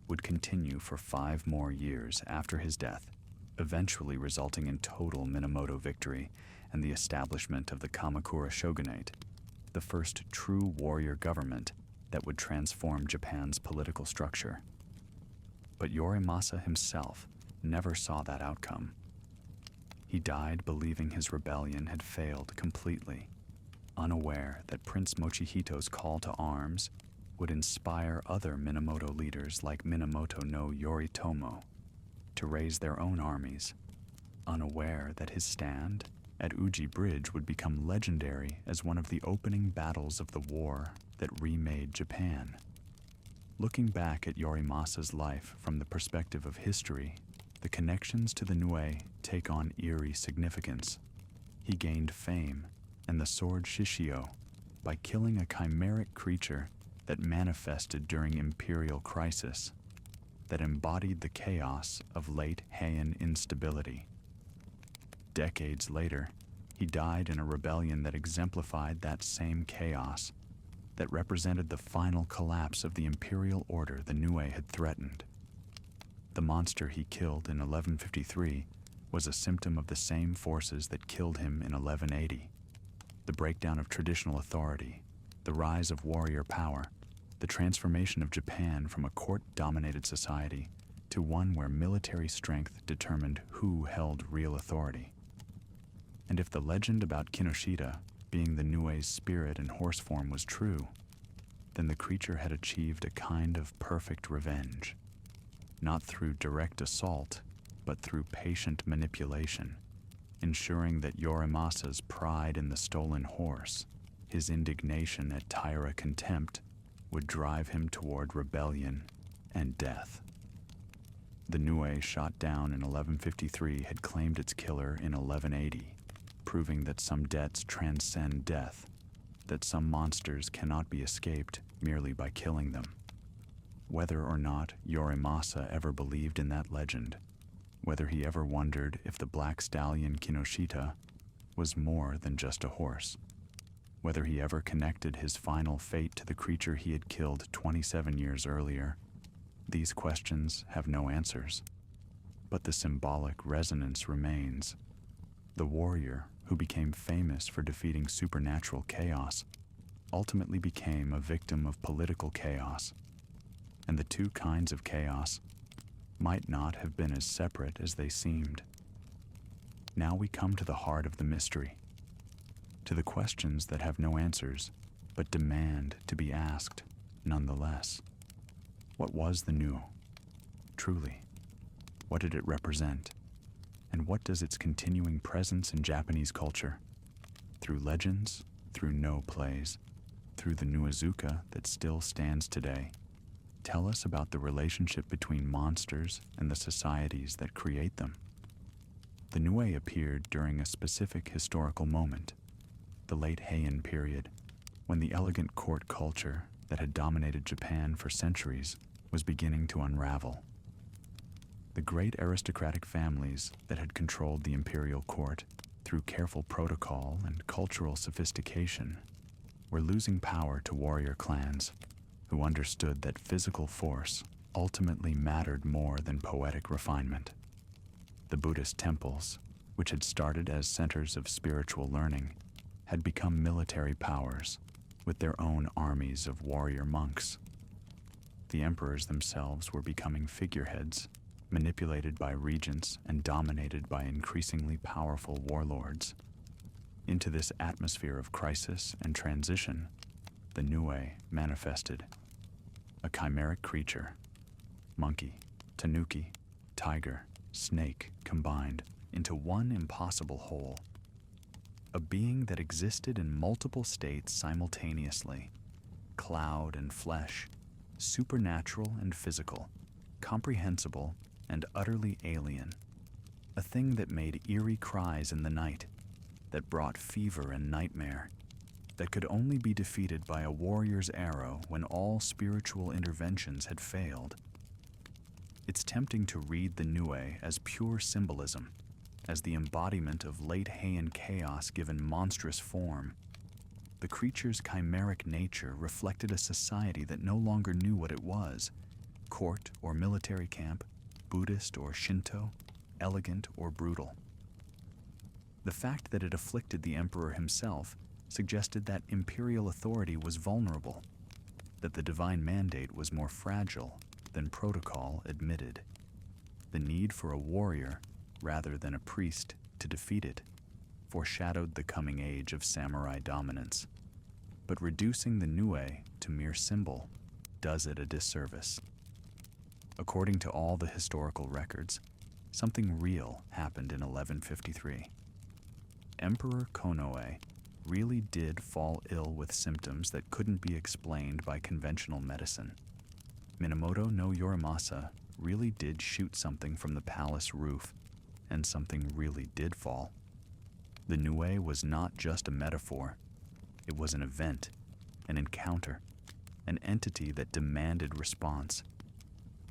would continue for 5 more years after his death, eventually resulting in total Minamoto victory and the establishment of the Kamakura shogunate, the first true warrior government that would transform Japan's political structure. But Yorimasa himself never saw that outcome. He died believing his rebellion had failed completely, unaware that Prince Mochihito's call to arms would inspire other Minamoto leaders like Minamoto no Yoritomo to raise their own armies, unaware that his stand at Uji Bridge would become legendary as one of the opening battles of the war that remade Japan. Looking back at Yorimasa's life from the perspective of history, the connections to the Nue take on eerie significance. He gained fame and the sword Shishio by killing a chimeric creature that manifested during Imperial crisis, that embodied the chaos of late Heian instability. Decades later, he died in a rebellion that exemplified that same chaos, that represented the final collapse of the imperial order the Nue had threatened. The monster he killed in 1153 was a symptom of the same forces that killed him in 1180. The breakdown of traditional authority, the rise of warrior power, the transformation of Japan from a court-dominated society to one where military strength determined who held real authority. And if the legend about Kinoshita being the Nue's spirit in horse form was true, then the creature had achieved a kind of perfect revenge, not through direct assault, but through patient manipulation, ensuring that Yorimasa's pride in the stolen horse, his indignation at Taira contempt, would drive him toward rebellion and death. The Nue shot down in 1153 had claimed its killer in 1180, proving that some debts transcend death, that some monsters cannot be escaped merely by killing them. Whether or not Yorimasa ever believed in that legend, whether he ever wondered if the black stallion Kinoshita was more than just a horse, whether he ever connected his final fate to the creature he had killed 27 years earlier, these questions have no answers. But the symbolic resonance remains. The warrior, who became famous for defeating supernatural chaos, ultimately became a victim of political chaos, and the two kinds of chaos might not have been as separate as they seemed. Now we come to the heart of the mystery, to the questions that have no answers, but demand to be asked nonetheless. What was the Nue? Truly, what did it represent? And what does its continuing presence in Japanese culture, through legends, through no plays, through the Nuezuka that still stands today, tell us about the relationship between monsters and the societies that create them? The Nue appeared during a specific historical moment, the late Heian period, when the elegant court culture that had dominated Japan for centuries was beginning to unravel. The great aristocratic families that had controlled the imperial court through careful protocol and cultural sophistication were losing power to warrior clans who understood that physical force ultimately mattered more than poetic refinement. The Buddhist temples, which had started as centers of spiritual learning, had become military powers with their own armies of warrior monks. The emperors themselves were becoming figureheads, manipulated by regents and dominated by increasingly powerful warlords. Into this atmosphere of crisis and transition, the Nue manifested, a chimeric creature, monkey, tanuki, tiger, snake combined into one impossible whole. A being that existed in multiple states simultaneously, cloud and flesh, supernatural and physical, comprehensible and utterly alien. A thing that made eerie cries in the night, that brought fever and nightmare, that could only be defeated by a warrior's arrow when all spiritual interventions had failed. It's tempting to read the Nue as pure symbolism, as the embodiment of late Heian chaos given monstrous form. The creature's chimeric nature reflected a society that no longer knew what it was, court or military camp, Buddhist or Shinto, elegant or brutal. The fact that it afflicted the emperor himself suggested that imperial authority was vulnerable, that the divine mandate was more fragile than protocol admitted. The need for a warrior, rather than a priest, to defeat it, foreshadowed the coming age of samurai dominance. But reducing the Nue to mere symbol does it a disservice. According to all the historical records, something real happened in 1153. Emperor Konoe really did fall ill with symptoms that couldn't be explained by conventional medicine. Minamoto no Yorimasa really did shoot something from the palace roof, and something really did fall. The Nue was not just a metaphor. It was an event, an encounter, an entity that demanded response.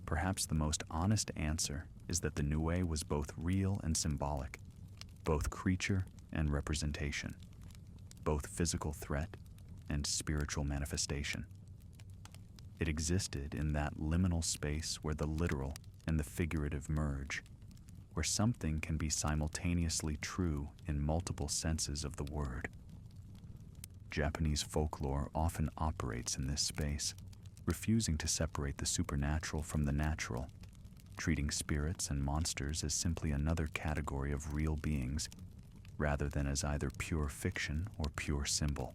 Perhaps the most honest answer is that the Nue was both real and symbolic, both creature and representation, both physical threat and spiritual manifestation. It existed in that liminal space where the literal and the figurative merge, where something can be simultaneously true in multiple senses of the word. Japanese folklore often operates in this space, refusing to separate the supernatural from the natural, treating spirits and monsters as simply another category of real beings, rather than as either pure fiction or pure symbol.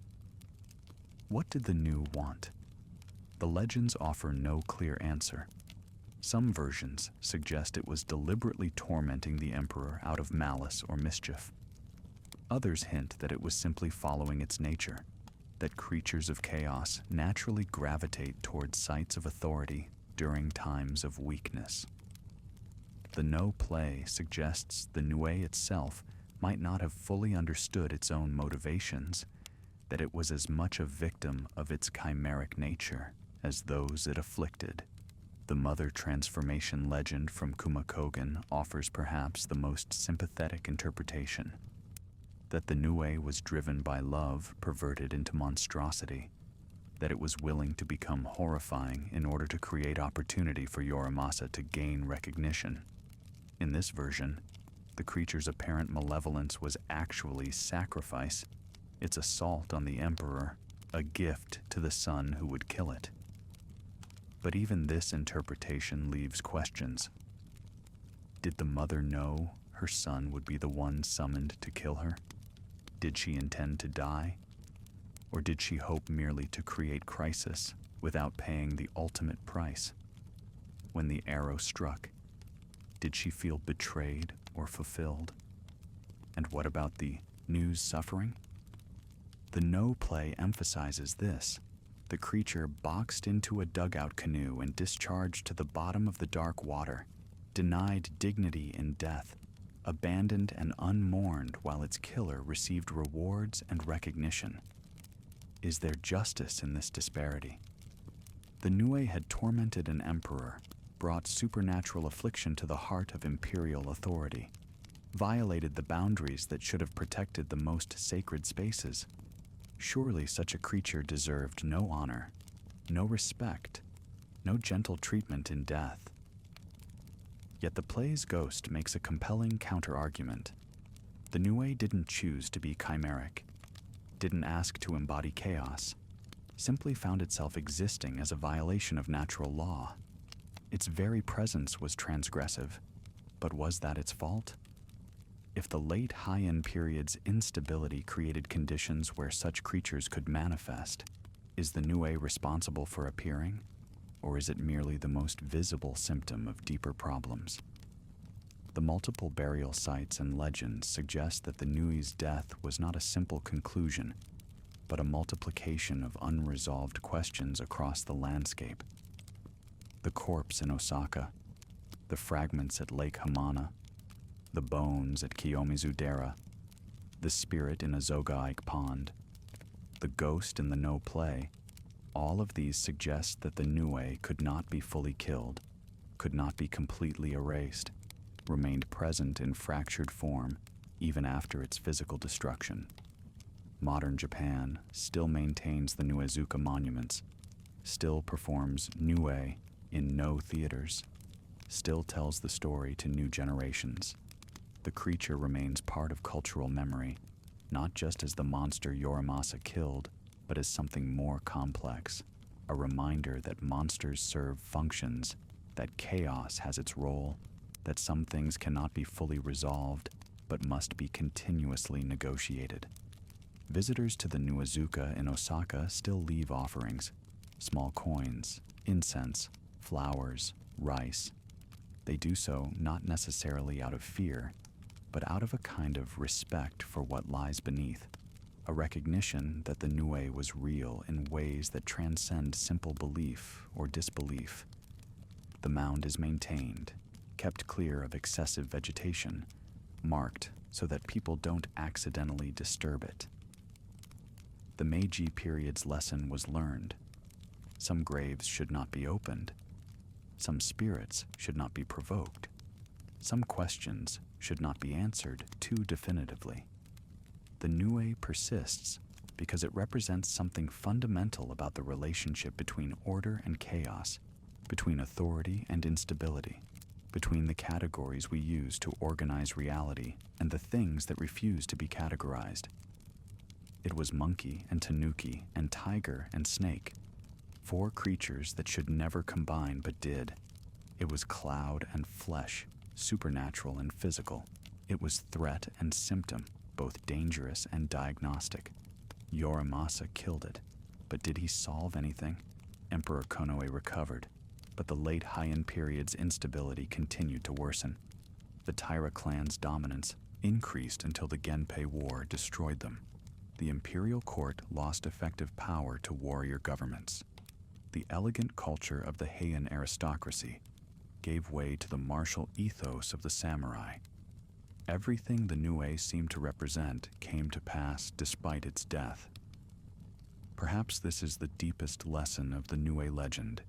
What did the Nu want? The legends offer no clear answer. Some versions suggest it was deliberately tormenting the emperor out of malice or mischief. Others hint that it was simply following its nature, that creatures of chaos naturally gravitate toward sites of authority during times of weakness. The No play suggests the Nue itself might not have fully understood its own motivations, that it was as much a victim of its chimeric nature as those it afflicted. The mother transformation legend from Kumakogen offers perhaps the most sympathetic interpretation, that the Nue was driven by love perverted into monstrosity, that it was willing to become horrifying in order to create opportunity for Yorimasa to gain recognition. In this version, the creature's apparent malevolence was actually sacrifice, its assault on the emperor, a gift to the son who would kill it. But even this interpretation leaves questions. Did the mother know her son would be the one summoned to kill her? Did she intend to die? Or did she hope merely to create crisis without paying the ultimate price? When the arrow struck, did she feel betrayed or fulfilled? And what about the Nu's suffering? The No play emphasizes this. The creature boxed into a dugout canoe and discharged to the bottom of the dark water, denied dignity in death, abandoned and unmourned while its killer received rewards and recognition. Is there justice in this disparity? The Nue had tormented an emperor, brought supernatural affliction to the heart of Imperial authority, violated the boundaries that should have protected the most sacred spaces. Surely such a creature deserved no honor, no respect, no gentle treatment in death. Yet the play's ghost makes a compelling counter-argument. The Nue didn't choose to be chimeric, didn't ask to embody chaos, simply found itself existing as a violation of natural law. Its very presence was transgressive, but was that its fault? If the late High-End period's instability created conditions where such creatures could manifest, is the Nue responsible for appearing? Or is it merely the most visible symptom of deeper problems? The multiple burial sites and legends suggest that the Nue's death was not a simple conclusion, but a multiplication of unresolved questions across the landscape. The corpse in Osaka, the fragments at Lake Hamana, the bones at Kiyomizu-dera, the spirit in a Zogaike pond, the ghost in the no play, all of these suggest that the Nue could not be fully killed, could not be completely erased, remained present in fractured form even after its physical destruction. Modern Japan still maintains the Nuezuka monuments, still performs Nue in no theaters, still tells the story to new generations. The creature remains part of cultural memory, not just as the monster Yorimasa killed, but as something more complex, a reminder that monsters serve functions, that chaos has its role, that some things cannot be fully resolved, but must be continuously negotiated. Visitors to the Nuezuka in Osaka still leave offerings, small coins, incense, flowers, rice. They do so not necessarily out of fear, but out of a kind of respect for what lies beneath, a recognition that the Nue was real in ways that transcend simple belief or disbelief. The mound is maintained, kept clear of excessive vegetation, marked so that people don't accidentally disturb it. The Meiji period's lesson was learned. Some graves should not be opened. Some spirits should not be provoked. Some questions should not be answered too definitively. The Nue persists because it represents something fundamental about the relationship between order and chaos, between authority and instability, between the categories we use to organize reality and the things that refuse to be categorized. It was monkey and tanuki and tiger and snake, four creatures that should never combine but did. It was cloud and flesh, supernatural and physical. It was threat and symptom, both dangerous and diagnostic. Yorimasa killed it, but did he solve anything? Emperor Konoe recovered, but the late Heian period's instability continued to worsen. The Taira clan's dominance increased until the Genpei War destroyed them. The imperial court lost effective power to warrior governments. The elegant culture of the Heian aristocracy gave way to the martial ethos of the samurai. Everything the Nue seemed to represent came to pass despite its death. Perhaps this is the deepest lesson of the Nue legend,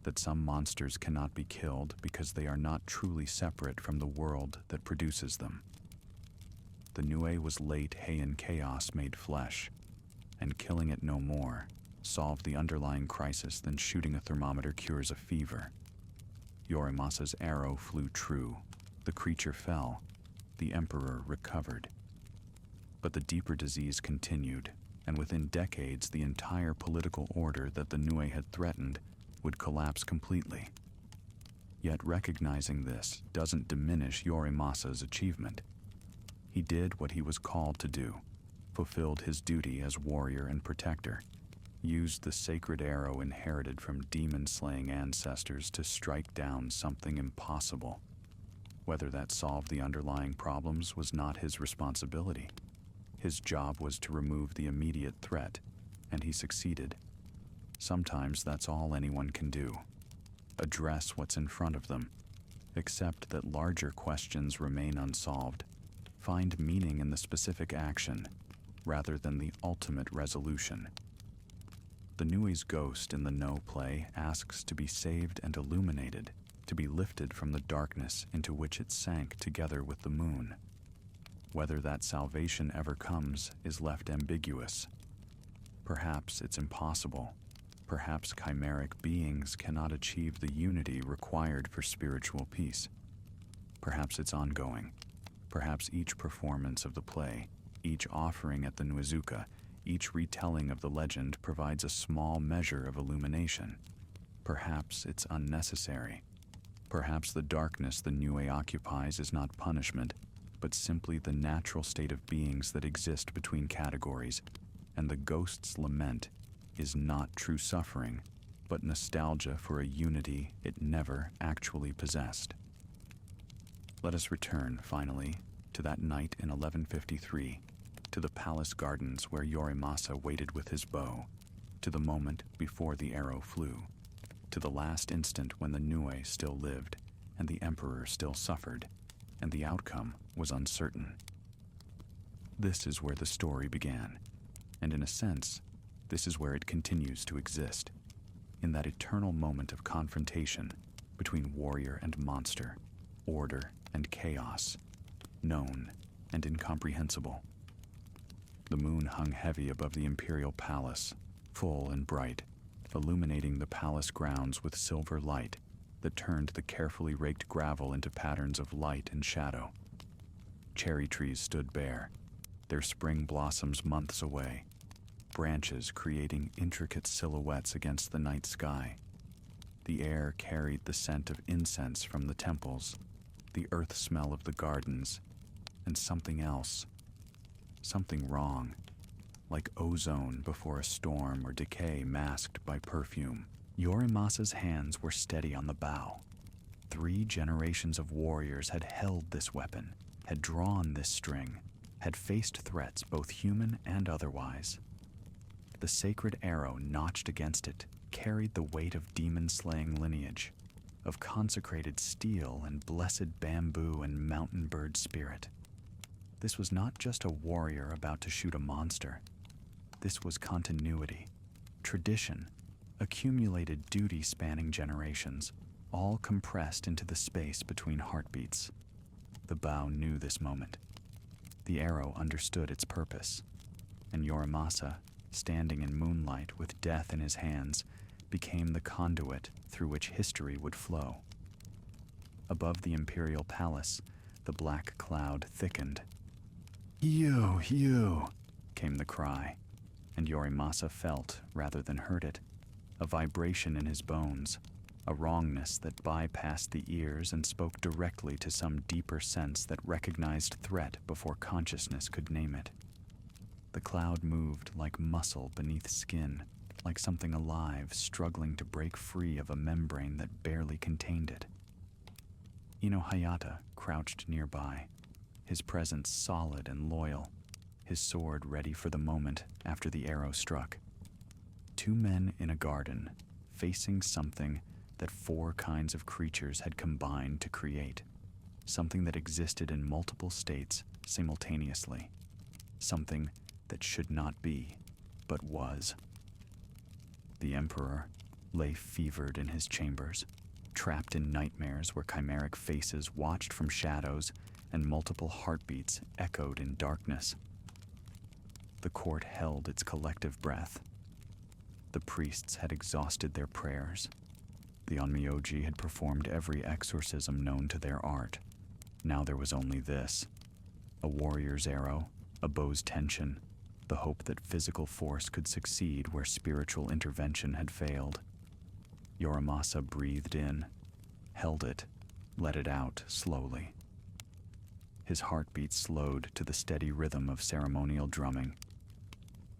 that some monsters cannot be killed because they are not truly separate from the world that produces them. The Nue was late Heian chaos made flesh, and killing it no more solved the underlying crisis than shooting a thermometer cures a fever. Yorimasa's arrow flew true, the creature fell, the emperor recovered. But the deeper disease continued, and within decades the entire political order that the Nue had threatened would collapse completely. Yet recognizing this doesn't diminish Yorimasa's achievement. He did what he was called to do, fulfilled his duty as warrior and protector, used the sacred arrow inherited from demon-slaying ancestors to strike down something impossible. Whether that solved the underlying problems was not his responsibility. His job was to remove the immediate threat, and he succeeded. Sometimes that's all anyone can do. Address what's in front of them, accept that larger questions remain unsolved, find meaning in the specific action, rather than the ultimate resolution. The Nue's ghost in the No play asks to be saved and illuminated, to be lifted from the darkness into which it sank together with the moon. Whether that salvation ever comes is left ambiguous. Perhaps it's impossible. Perhaps chimeric beings cannot achieve the unity required for spiritual peace. Perhaps it's ongoing. Perhaps each performance of the play, each offering at the Nwizuka, each retelling of the legend provides a small measure of illumination. Perhaps it's unnecessary. Perhaps the darkness the Niue occupies is not punishment, but simply the natural state of beings that exist between categories, and the ghost's lament is not true suffering, but nostalgia for a unity it never actually possessed. Let us return, finally, to that night in 1153, to the palace gardens where Yorimasa waited with his bow, to the moment before the arrow flew, to the last instant when the Niue still lived, and the emperor still suffered, and the outcome was uncertain. This is where the story began, and in a sense, this is where it continues to exist, in that eternal moment of confrontation between warrior and monster, order and chaos, known and incomprehensible. The moon hung heavy above the Imperial palace, full and bright, illuminating the palace grounds with silver light that turned the carefully raked gravel into patterns of light and shadow. Cherry trees stood bare, their spring blossoms months away, branches creating intricate silhouettes against the night sky. The air carried the scent of incense from the temples, the earth smell of the gardens, and something else, something wrong, like ozone before a storm or decay masked by perfume. Yorimasa's hands were steady on the bow. 3 generations of warriors had held this weapon, had drawn this string, had faced threats both human and otherwise. The sacred arrow notched against it carried the weight of demon-slaying lineage, of consecrated steel and blessed bamboo and mountain bird spirit. This was not just a warrior about to shoot a monster. This was continuity, tradition, accumulated duty spanning generations, all compressed into the space between heartbeats. The bow knew this moment. The arrow understood its purpose, and Yorimasa, standing in moonlight with death in his hands, became the conduit through which history would flow. Above the Imperial palace, the black cloud thickened. "You, you," came the cry, and Yorimasa felt, rather than heard it, a vibration in his bones, a wrongness that bypassed the ears and spoke directly to some deeper sense that recognized threat before consciousness could name it. The cloud moved like muscle beneath skin, like something alive struggling to break free of a membrane that barely contained it. Ino Hayata crouched nearby, his presence solid and loyal, his sword ready for the moment after the arrow struck. 2 men in a garden, facing something that 4 kinds of creatures had combined to create, something that existed in multiple states simultaneously, something that should not be, but was. The Emperor lay fevered in his chambers, trapped in nightmares where chimeric faces watched from shadows and multiple heartbeats echoed in darkness. The court held its collective breath. The priests had exhausted their prayers. The Onmyoji had performed every exorcism known to their art. Now there was only this: a warrior's arrow, a bow's tension, the hope that physical force could succeed where spiritual intervention had failed. Yorimasa breathed in, held it, let it out slowly. His heartbeat slowed to the steady rhythm of ceremonial drumming.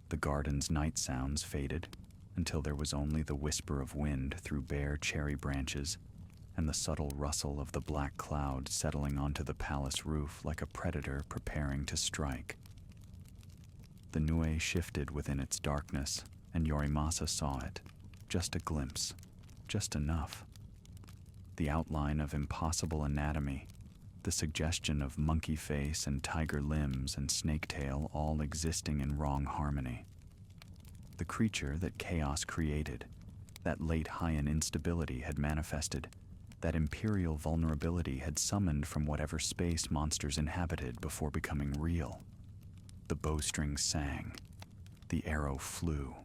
The garden's night sounds faded until there was only the whisper of wind through bare cherry branches and the subtle rustle of the black cloud settling onto the palace roof like a predator preparing to strike. The Niue shifted within its darkness, and Yorimasa saw it. Just a glimpse. Just enough. The outline of impossible anatomy, the suggestion of monkey face and tiger limbs and snake tail all existing in wrong harmony. The creature that chaos created, that late Haiyan instability had manifested, that Imperial vulnerability had summoned from whatever space monsters inhabited before becoming real. The bowstring sang. The arrow flew.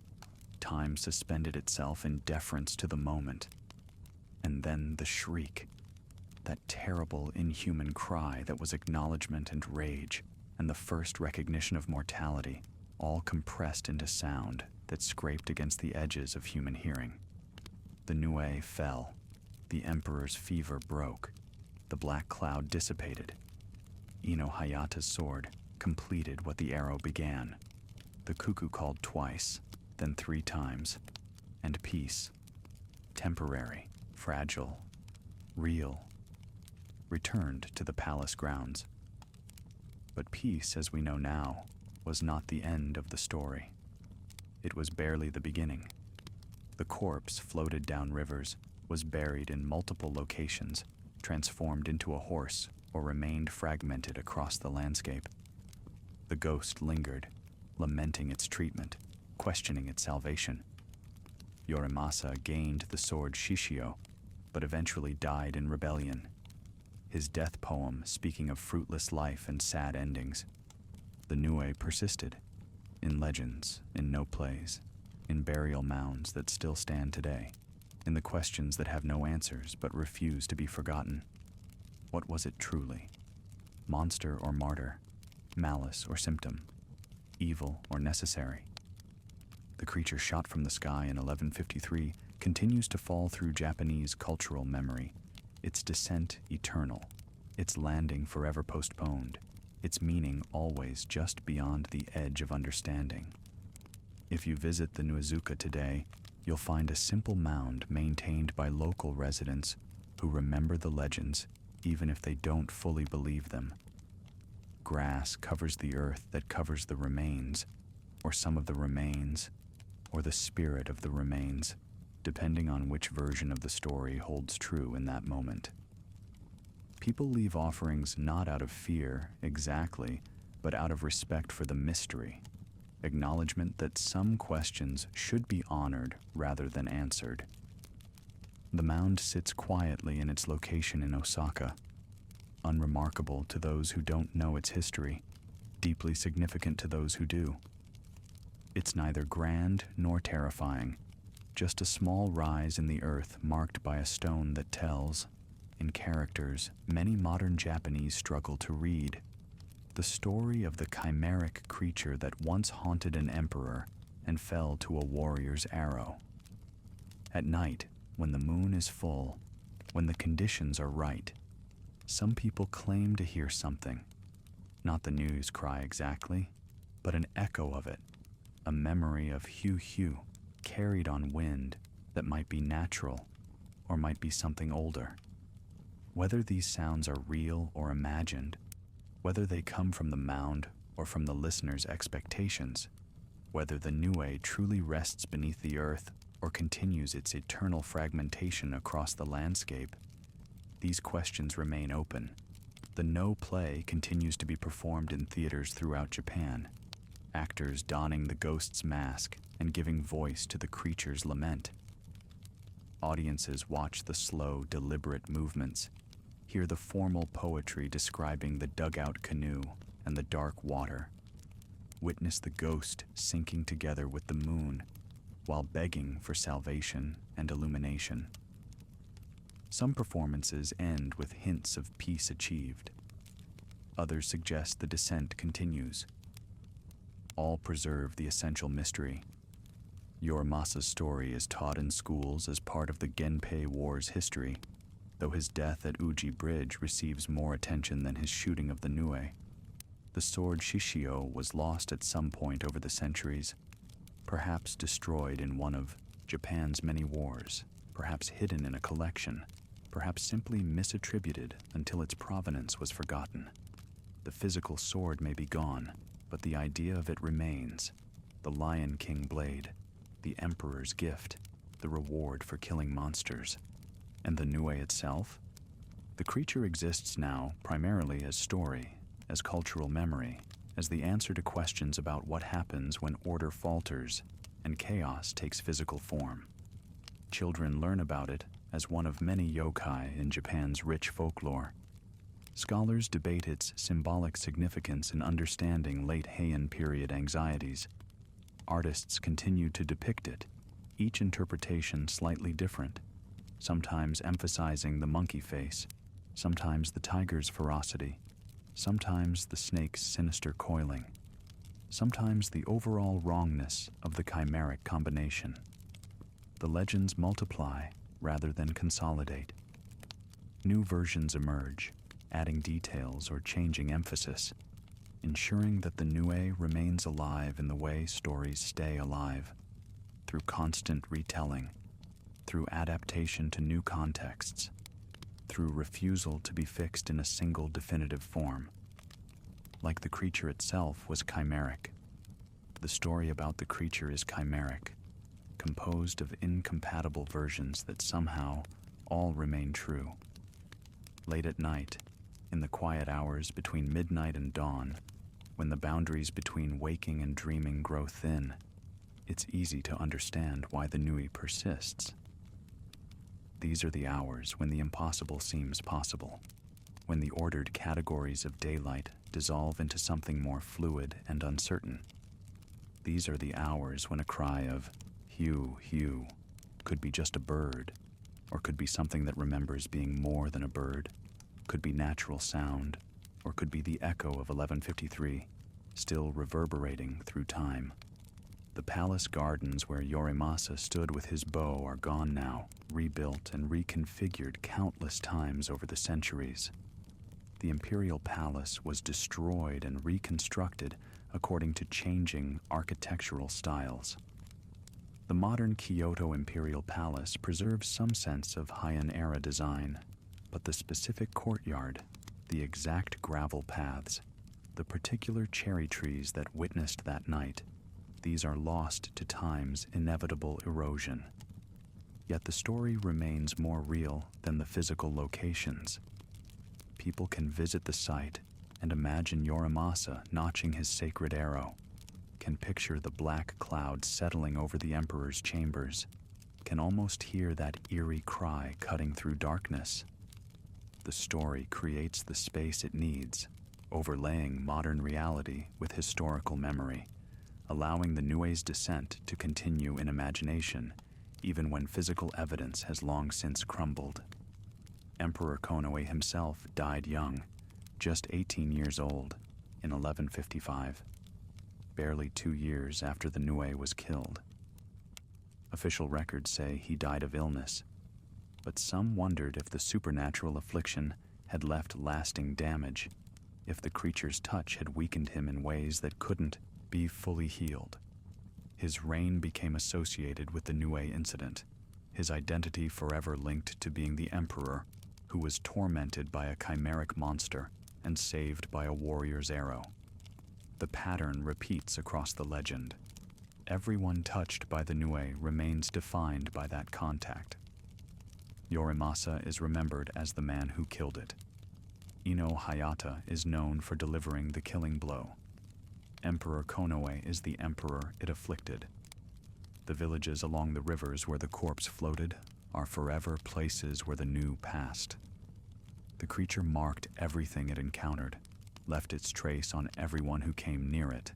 Time suspended itself in deference to the moment. And then the shriek. That terrible, inhuman cry that was acknowledgement and rage, and the first recognition of mortality, all compressed into sound that scraped against the edges of human hearing. The Nue fell. The Emperor's fever broke. The black cloud dissipated. Ino Hayata's sword completed what the arrow began. The cuckoo called twice, then 3 times, and peace, temporary, fragile, real, returned to the palace grounds. But peace, as we know now, was not the end of the story. It was barely the beginning. The corpse floated down rivers, was buried in multiple locations, transformed into a horse, or remained fragmented across the landscape. The ghost lingered, lamenting its treatment, questioning its salvation. Yorimasa gained the sword Shishio, but eventually died in rebellion. His death poem speaking of fruitless life and sad endings. The Nue persisted, in legends, in no plays, in burial mounds that still stand today, in the questions that have no answers but refuse to be forgotten. What was it truly? Monster or martyr? Malice or symptom? Evil or necessary? The creature shot from the sky in 1153 continues to fall through Japanese cultural memory, its descent eternal, its landing forever postponed, its meaning always just beyond the edge of understanding. If you visit the Nuizuka today, you'll find a simple mound maintained by local residents who remember the legends even if they don't fully believe them. Grass covers the earth that covers the remains, or some of the remains, or the spirit of the remains, depending on which version of the story holds true in that moment. People leave offerings not out of fear, exactly, but out of respect for the mystery, acknowledgement that some questions should be honored rather than answered. The mound sits quietly in its location in Osaka, unremarkable to those who don't know its history, deeply significant to those who do. It's neither grand nor terrifying, just a small rise in the earth marked by a stone that tells, in characters many modern Japanese struggle to read, the story of the chimeric creature that once haunted an emperor and fell to a warrior's arrow. At night, when the moon is full, when the conditions are right, some people claim to hear something. Not the news cry exactly, but an echo of it, a memory of hue carried on wind that might be natural or might be something older. Whether these sounds are real or imagined, whether they come from the mound or from the listener's expectations, whether the Nue truly rests beneath the earth or continues its eternal fragmentation across the landscape, these questions remain open. The No play continues to be performed in theaters throughout Japan, actors donning the ghost's mask and giving voice to the creature's lament. Audiences watch the slow, deliberate movements, hear the formal poetry describing the dugout canoe and the dark water, witness the ghost sinking together with the moon while begging for salvation and illumination. Some performances end with hints of peace achieved. Others suggest the descent continues. All preserve the essential mystery. Yorimasa's story is taught in schools as part of the Genpei War's history, though his death at Uji Bridge receives more attention than his shooting of the Nue. The sword Shishio was lost at some point over the centuries, perhaps destroyed in one of Japan's many wars, perhaps hidden in a collection, perhaps simply misattributed until its provenance was forgotten. The physical sword may be gone, but the idea of it remains. The Lion King blade, the Emperor's gift, the reward for killing monsters. And the Nue itself? The creature exists now primarily as story, as cultural memory, as the answer to questions about what happens when order falters and chaos takes physical form. Children learn about it as one of many yokai in Japan's rich folklore. Scholars debate its symbolic significance in understanding late Heian period anxieties. Artists continue to depict it, each interpretation slightly different, sometimes emphasizing the monkey face, sometimes the tiger's ferocity, sometimes the snake's sinister coiling, sometimes the overall wrongness of the chimeric combination. The legends multiply rather than consolidate. New versions emerge, adding details or changing emphasis, ensuring that the Nue remains alive in the way stories stay alive, through constant retelling, through adaptation to new contexts, through refusal to be fixed in a single definitive form. Like the creature itself was chimeric, the story about the creature is chimeric, composed of incompatible versions that somehow all remain true. Late at night, in the quiet hours between midnight and dawn, when the boundaries between waking and dreaming grow thin, it's easy to understand why the Nui persists. These are the hours when the impossible seems possible, when the ordered categories of daylight dissolve into something more fluid and uncertain. These are the hours when a cry of "Hugh, Hugh" could be just a bird, or could be something that remembers being more than a bird, could be natural sound, or could be the echo of 1153, still reverberating through time. The palace gardens where Yorimasa stood with his bow are gone now, rebuilt and reconfigured countless times over the centuries. The Imperial Palace was destroyed and reconstructed according to changing architectural styles. The modern Kyoto Imperial Palace preserves some sense of Heian-era design, but the specific courtyard, the exact gravel paths, the particular cherry trees that witnessed that night, these are lost to time's inevitable erosion. Yet the story remains more real than the physical locations. People can visit the site and imagine Yorimasa notching his sacred arrow, can picture the black cloud settling over the emperor's chambers, can almost hear that eerie cry cutting through darkness. The story creates the space it needs, overlaying modern reality with historical memory, allowing the Nue's descent to continue in imagination, even when physical evidence has long since crumbled. Emperor Konoe himself died young, just 18 years old, in 1155, barely 2 years after the Nue was killed. Official records say he died of illness, but some wondered if the supernatural affliction had left lasting damage, if the creature's touch had weakened him in ways that couldn't be fully healed. His reign became associated with the Nue incident, his identity forever linked to being the emperor who was tormented by a chimeric monster and saved by a warrior's arrow. The pattern repeats across the legend. Everyone touched by the Nue remains defined by that contact. Yorimasa is remembered as the man who killed it. Ino Hayata is known for delivering the killing blow. Emperor Konoe is the emperor it afflicted. The villages along the rivers where the corpse floated are forever places where the Nu passed. The creature marked everything it encountered, left its trace on everyone who came near it,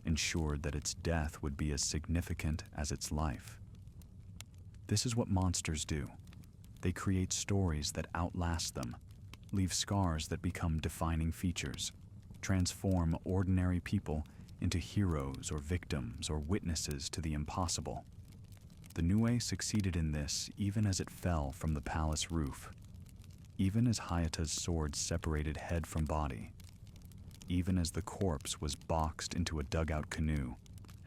ensured that its death would be as significant as its life. This is what monsters do. They create stories that outlast them, leave scars that become defining features, transform ordinary people into heroes or victims or witnesses to the impossible. The Nue succeeded in this even as it fell from the palace roof, even as Hayata's sword separated head from body, even as the corpse was boxed into a dugout canoe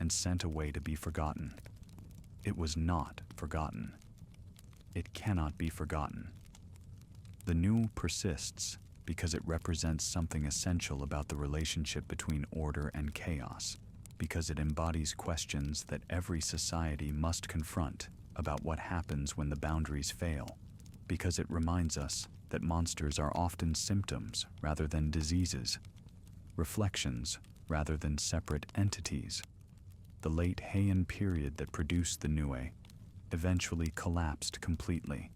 and sent away to be forgotten. It was not forgotten. It cannot be forgotten. The Nu persists because it represents something essential about the relationship between order and chaos, because it embodies questions that every society must confront about what happens when the boundaries fail, because it reminds us that monsters are often symptoms rather than diseases, reflections rather than separate entities. The late Heian period that produced the Nue eventually collapsed completely,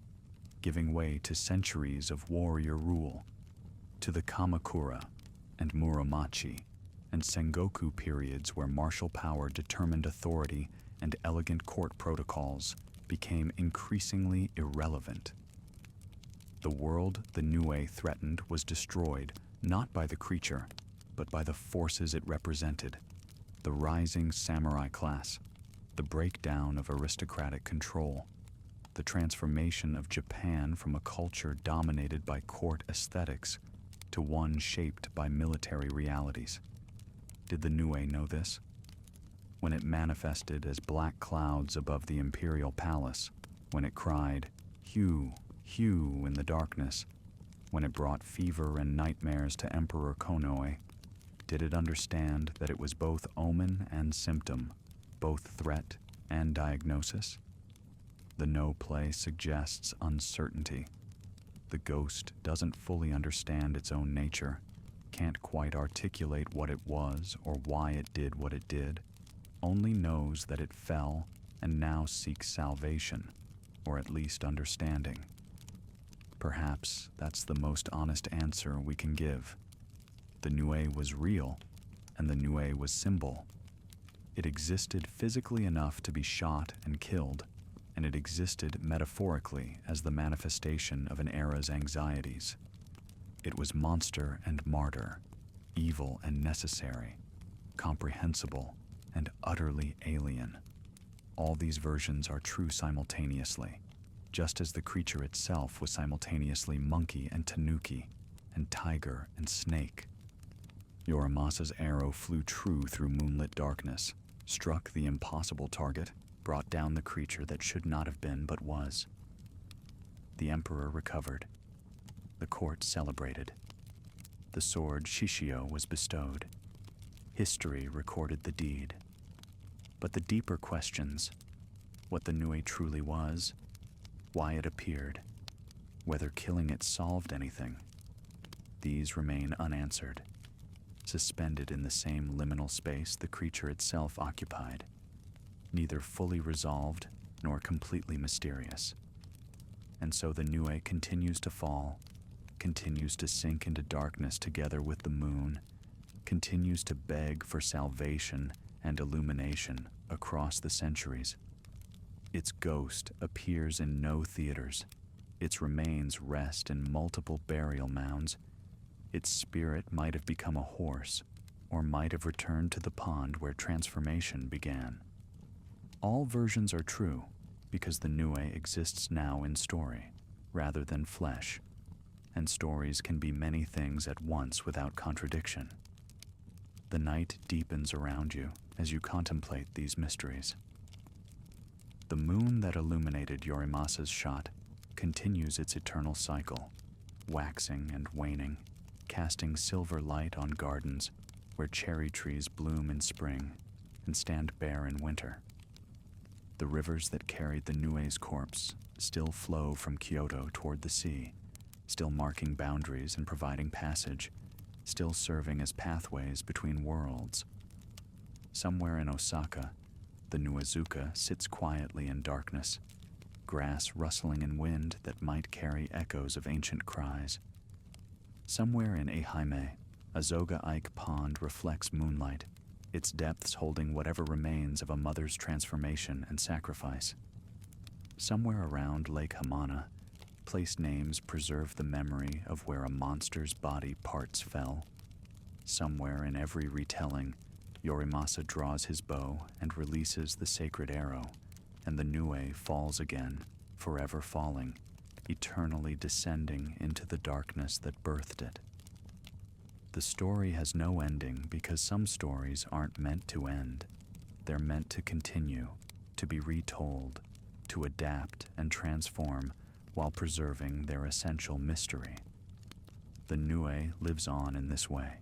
giving way to centuries of warrior rule, to the Kamakura and Muromachi and Sengoku periods where martial power determined authority and elegant court protocols became increasingly irrelevant. The world the Nue threatened was destroyed not by the creature, but by the forces it represented: the rising samurai class, the breakdown of aristocratic control, the transformation of Japan from a culture dominated by court aesthetics to one shaped by military realities. Did the Nue know this? When it manifested as black clouds above the Imperial palace, when it cried, "Hue, hue," in the darkness, when it brought fever and nightmares to Emperor Konoe, did it understand that it was both omen and symptom, both threat and diagnosis? The no play suggests uncertainty. The ghost doesn't fully understand its own nature, can't quite articulate what it was or why it did what it did, only knows that it fell and now seeks salvation, or at least understanding. Perhaps that's the most honest answer we can give. The Nue was real, and the Nue was symbol. It existed physically enough to be shot and killed, and it existed metaphorically as the manifestation of an era's anxieties. It was monster and martyr, evil and necessary, comprehensible and utterly alien. All these versions are true simultaneously, just as the creature itself was simultaneously monkey and tanuki, and tiger and snake. Yorimasa's arrow flew true through moonlit darkness, struck the impossible target, brought down the creature that should not have been but was. The emperor recovered. The court celebrated. The sword Shishio was bestowed. History recorded the deed. But the deeper questions, what the Nue truly was, why it appeared, whether killing it solved anything, these remain unanswered, suspended in the same liminal space the creature itself occupied, neither fully resolved nor completely mysterious. And so the Nue continues to fall, continues to sink into darkness together with the moon, continues to beg for salvation and illumination across the centuries. Its ghost appears in no theaters. Its remains rest in multiple burial mounds. Its spirit might have become a horse, or might have returned to the pond where transformation began. All versions are true, because the Nue exists now in story, rather than flesh, and stories can be many things at once without contradiction. The night deepens around you as you contemplate these mysteries. The moon that illuminated Yorimasa's shot continues its eternal cycle, waxing and waning, casting silver light on gardens where cherry trees bloom in spring and stand bare in winter. The rivers that carried the Nue's corpse still flow from Kyoto toward the sea, still marking boundaries and providing passage, still serving as pathways between worlds. Somewhere in Osaka, the Nuazuka sits quietly in darkness, grass rustling in wind that might carry echoes of ancient cries. Somewhere in Eihime, a Zoga-Ike pond reflects moonlight, its depths holding whatever remains of a mother's transformation and sacrifice. Somewhere around Lake Hamana, place names preserve the memory of where a monster's body parts fell. Somewhere in every retelling, Yorimasa draws his bow and releases the sacred arrow, and the Nue falls again, forever falling, eternally descending into the darkness that birthed it. The story has no ending because some stories aren't meant to end. They're meant to continue, to be retold, to adapt and transform while preserving their essential mystery. The Nue lives on in this way,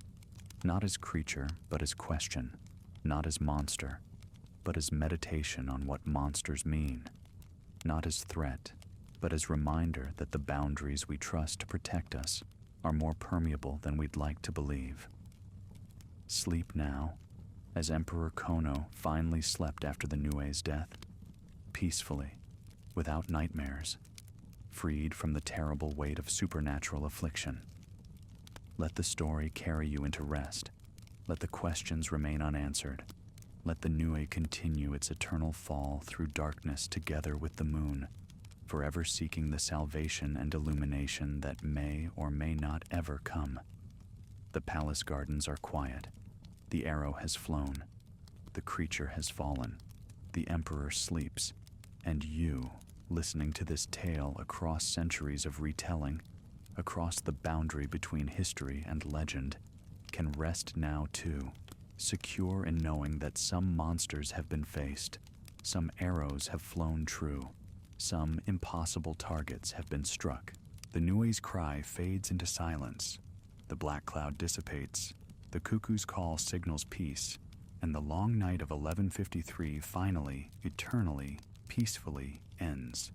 not as creature, but as question, not as monster, but as meditation on what monsters mean, not as threat, but as reminder that the boundaries we trust to protect us are more permeable than we'd like to believe. Sleep now, as Emperor Kono finally slept after the Nue's death, peacefully, without nightmares, freed from the terrible weight of supernatural affliction. Let the story carry you into rest. Let the questions remain unanswered. Let the Nue continue its eternal fall through darkness together with the moon, forever seeking the salvation and illumination that may or may not ever come. The palace gardens are quiet. The arrow has flown. The creature has fallen. The emperor sleeps. And you, listening to this tale across centuries of retelling, across the boundary between history and legend, can rest now too, secure in knowing that some monsters have been faced, some arrows have flown true, some impossible targets have been struck. The Nue's cry fades into silence. The black cloud dissipates. The cuckoo's call signals peace, and the long night of 1153 finally, eternally, peacefully ends.